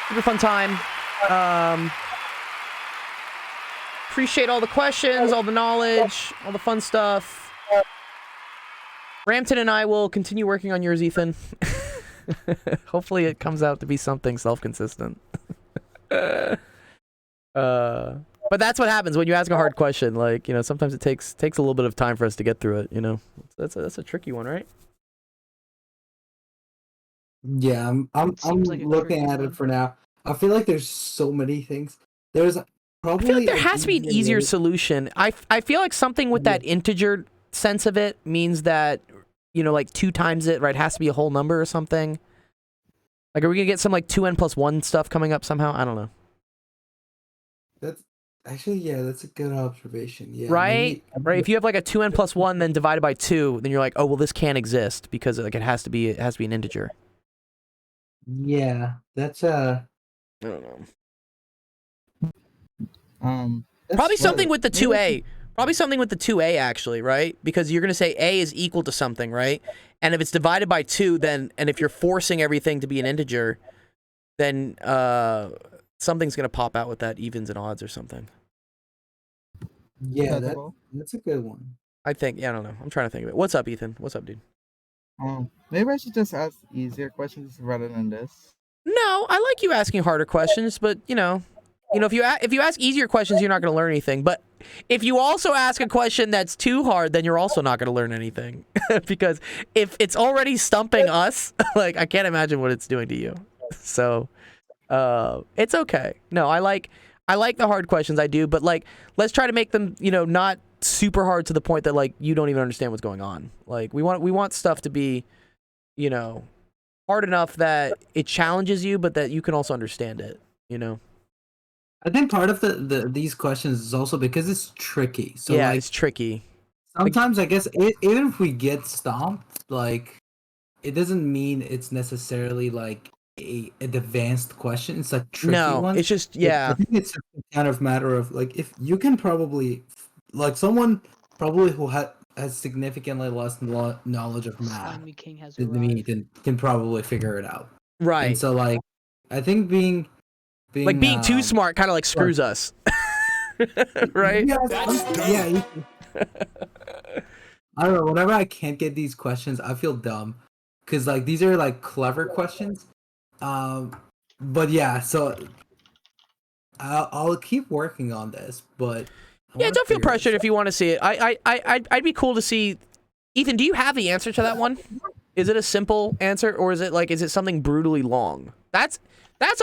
Super fun time. Appreciate all the questions, all the knowledge, all the fun stuff. Rampton and I will continue working on yours, Hopefully it comes out to be something self-consistent. But that's what happens when you ask a hard question. Like, sometimes it takes a little bit of time for us to get through it, That's a tricky one, right? Yeah, I'm seems like a looking tricky at it one. for now. I feel like there's so many things. There's I probably feel like there has to be an easier way- solution. I feel like something with that integer sense of it means that, like 2 times it, right, has to be a whole number or something. Like, are we gonna get some like 2n+1 stuff coming up somehow? I don't know. That's actually, yeah, that's a good observation. Yeah, Right? maybe- Right? If you have like a 2n+1 then divided by 2, then you're like, oh well, this can't exist because like it has to be an integer. Yeah, that's I don't know. that's Probably smart. something with the Maybe 2a. Probably something with the 2a actually, right? Because you're gonna say a is equal to something, right? And if it's divided by 2, then and if you're forcing everything to be an integer, then something's gonna pop out with that evens and odds or something. Yeah, Acceptable. that's a good one. I think. Yeah, I don't know. I'm trying to think of it. What's up, Ethan? What's up, dude? Maybe I should just ask easier questions rather than this. No, I like you asking harder questions, but if you ask easier questions, you're not going to learn anything. But if you also ask a question that's too hard, then you're also not going to learn anything. Because if it's already stumping us, like I can't imagine what it's doing to you. So, it's okay. No, I like the hard questions. I do, but like let's try to make them, not super hard to the point that like you don't even understand what's going on. Like we want stuff to be, hard enough that it challenges you, but that you can also understand it. I think part of these questions is also because it's tricky. So yeah, like, it's tricky. sometimes I guess even if we get stomped, like it doesn't mean it's necessarily like a advanced question. It's a tricky No, one. it's just I think it's a kind of matter of like if you can probably like someone probably who has significantly less knowledge of math Slimy King has than me arrived. can probably figure it out. right. And so like I think being too smart kind of like screws us. Right? Yeah. I don't know. Whenever I can't get these questions, I feel dumb because like these are like clever questions. But yeah, so I'll keep working on this. But Yeah, don't feel pressured if you want to see it. I'd be cool to see. Ethan, do you have the answer to that one? Is it a simple answer, or is it something brutally long? That's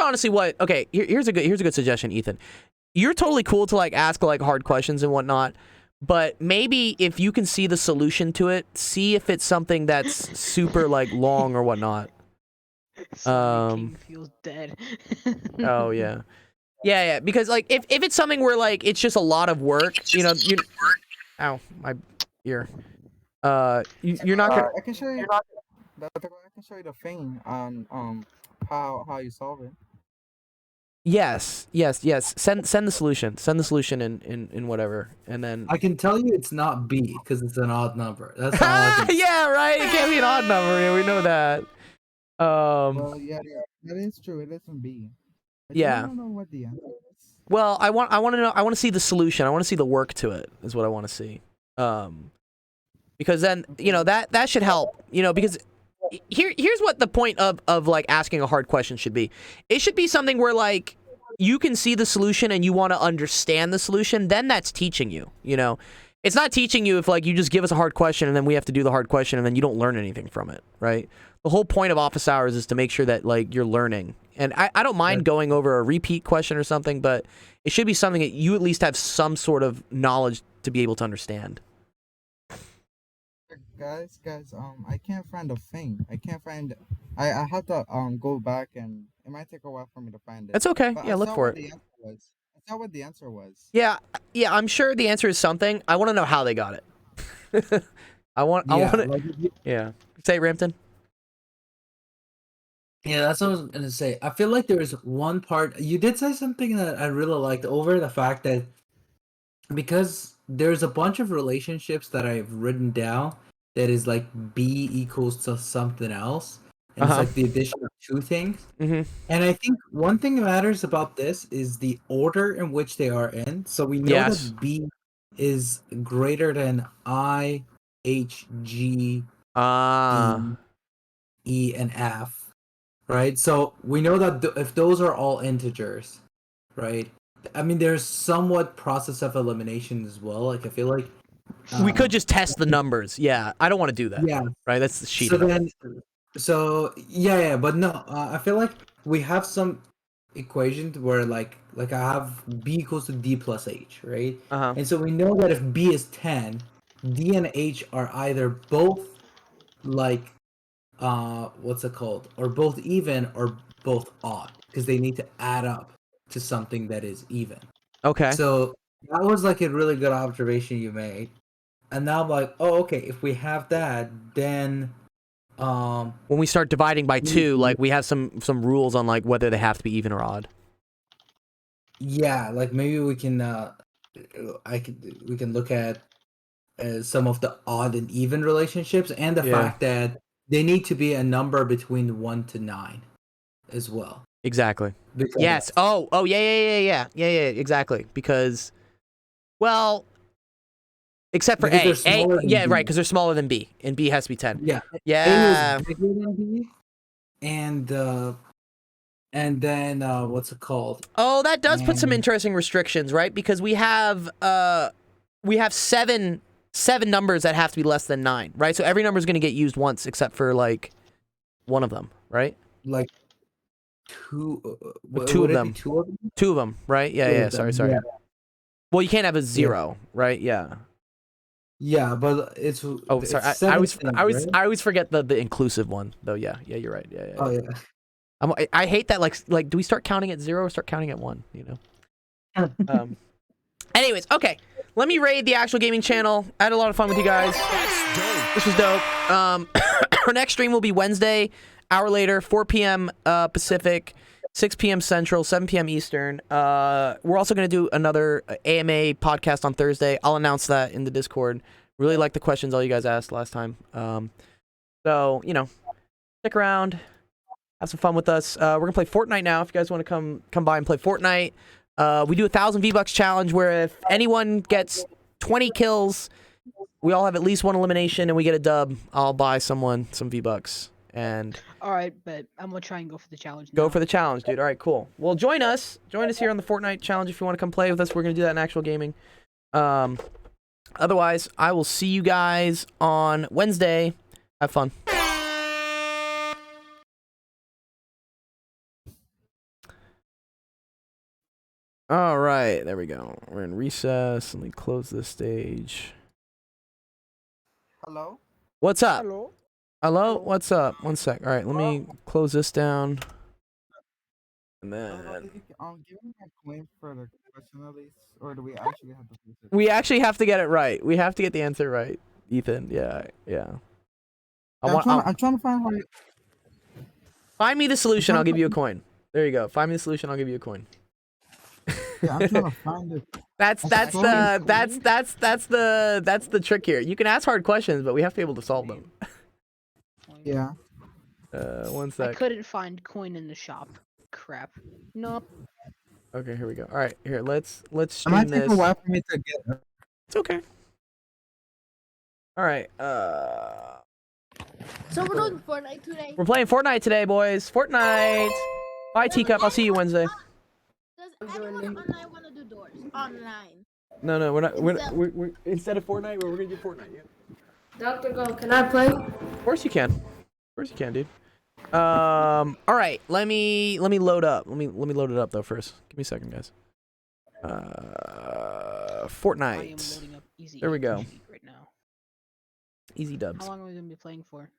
honestly what. Okay, here's a good suggestion, Ethan. You're totally cool to like ask like hard questions and whatnot, but maybe if you can see the solution to it, see if it's something that's super like long or whatnot. Slimy King feels dead. Oh yeah. Yeah, because like if it's something where like it's just a lot of work, ow, my ear. You're not gonna. I can show you. I can show you the thing on how you solve it. Yes. Send the solution. Send the solution in whatever, and then. I can tell you it's not B because it's an odd number. That's all I can. Yeah, right. It can't be an odd number. Yeah, we know that. Well, yeah, that is true. It isn't B. Yeah. I don't know what the answer is. Well, I want to know. I want to see the solution. I want to see the work to it. Is what I want to see. Because then that should help. Because here's what the point of like asking a hard question should be. It should be something where like you can see the solution and you want to understand the solution. Then that's teaching you. It's not teaching you if like you just give us a hard question and then we have to do the hard question and then you don't learn anything from it, right? The whole point of office hours is to make sure that like you're learning. And I don't mind going over a repeat question or something, but it should be something that you at least have some sort of knowledge to be able to understand. Guys, I can't find a thing. I can't find. I have to go back, and it might take a while for me to find it. That's okay. But Yeah, look for it. I saw what the answer was. Yeah, I'm sure the answer is something. I want to know how they got it. I want to. Yeah. Say it, Rampton. Yeah, that's what I was gonna say. I feel like there was one part you did say something that I really liked over the fact that because there's a bunch of relationships that I've written down that is like B equals to something else. And it's like the addition of two things. Mm-hmm. And I think one thing that matters about this is the order in which they are in. So we know that B is greater than I, H, G, E, and F. Right, so we know that if those are all integers, right? I mean, there's somewhat process of elimination as well. Like I feel like we could just test the numbers. Yeah, I don't want to do that. Yeah, right. That's the sheet. But no, I feel like we have some equations where like I have B equals to D plus H, right? And so we know that if B is 10, D and H are either both like what's it called, or both even or both odd, because they need to add up to something that is even. Okay, so that was like a really good observation you made, and now I'm like, oh, okay, if we have that, then when we start dividing by 2, like we have some rules on like whether they have to be even or odd. Yeah, like maybe we can we can look at some of the odd and even relationships, and the fact that they need to be a number between 1 to 9 as well. Exactly. Yes. Oh, yeah, exactly. Because, well, Except for Because they're A. smaller than Yeah, B. right, because they're smaller than B, and B has to be 10. Yeah. Yeah. A was bigger than B, and then what's it called? Oh, that does put some Um, interesting restrictions, right? Because we have seven numbers that have to be less than 9, right? So every number is going to get used once, except for like one of them, right? Like two. Two would of it be them. two of them. Two of them, right? Yeah, Two yeah. of them, Sorry. yeah. Well, you can't have a 0, right? Yeah. Yeah, but it's. Oh, it's sorry. I 7 always, things, I always, right? I always forget the inclusive one, though. Yeah, you're right. Yeah. Oh yeah. I hate that. Like, do we start counting at 0 or start counting at 1? You know. Anyways, okay. Let me raid the actual gaming channel. I had a lot of fun with you guys. This was dope. Our next stream will be Wednesday, hour later, 4 p.m. Pacific, 6 p.m. Central, 7 p.m. Eastern. We're also going to do another AMA podcast on Thursday. I'll announce that in the Discord. Really like the questions all you guys asked last time. So, you know, stick around. Have some fun with us. We're going to play Fortnite now. If you guys want to come by and play Fortnite. We do a 1,000 V-Bucks challenge where if anyone gets 20 kills, we all have at least one elimination and we get a dub. I'll buy someone some V-Bucks. And All right, but I'm gonna try and go for the challenge. go now. for the challenge, dude. All right, cool. Well, join us. Join us here on the Fortnite challenge if you want to come play with us. We're going to do that in actual gaming. Otherwise, I will see you guys on Wednesday. Have fun. All right, there we go. We're in recess. Let me close this stage. Hello? What's up? Hello? Hello? What's up? One sec. All right, let me close this down. And then Give me a coin for the question at least, or do we actually have to fix it? we actually have to get it right. We have to get the answer right, Ethan. Yeah. I'm trying to find how. Find me the solution. I'll give you a coin. There you go. Find me the solution. I'll give you a coin. Yeah, I'm trying to find it. That's the trick here. You can ask hard questions, but we have to be able to solve them. Yeah. One I sec. couldn't find coin in the shop. Crap. Nope. Okay, here we go. All right, here let's It might stream take this. a while for me to get. It's okay. All right. So we're doing Fortnite today. We're playing Fortnite today, boys. Fortnite. Bye, Teacup. I'll see you Wednesday. Does anyone online want to do doors? Online. No, we're not. We're instead of Fortnite, we're gonna do Fortnite. Yeah. Dr. Go, can I play? Of course you can. Of course you can, dude. All right. Let me load up. Let me load it up though first. Give me a second, guys. I am Fortnite. loading up easy. There we go. League right now. Easy dubs. How long are we gonna be playing for?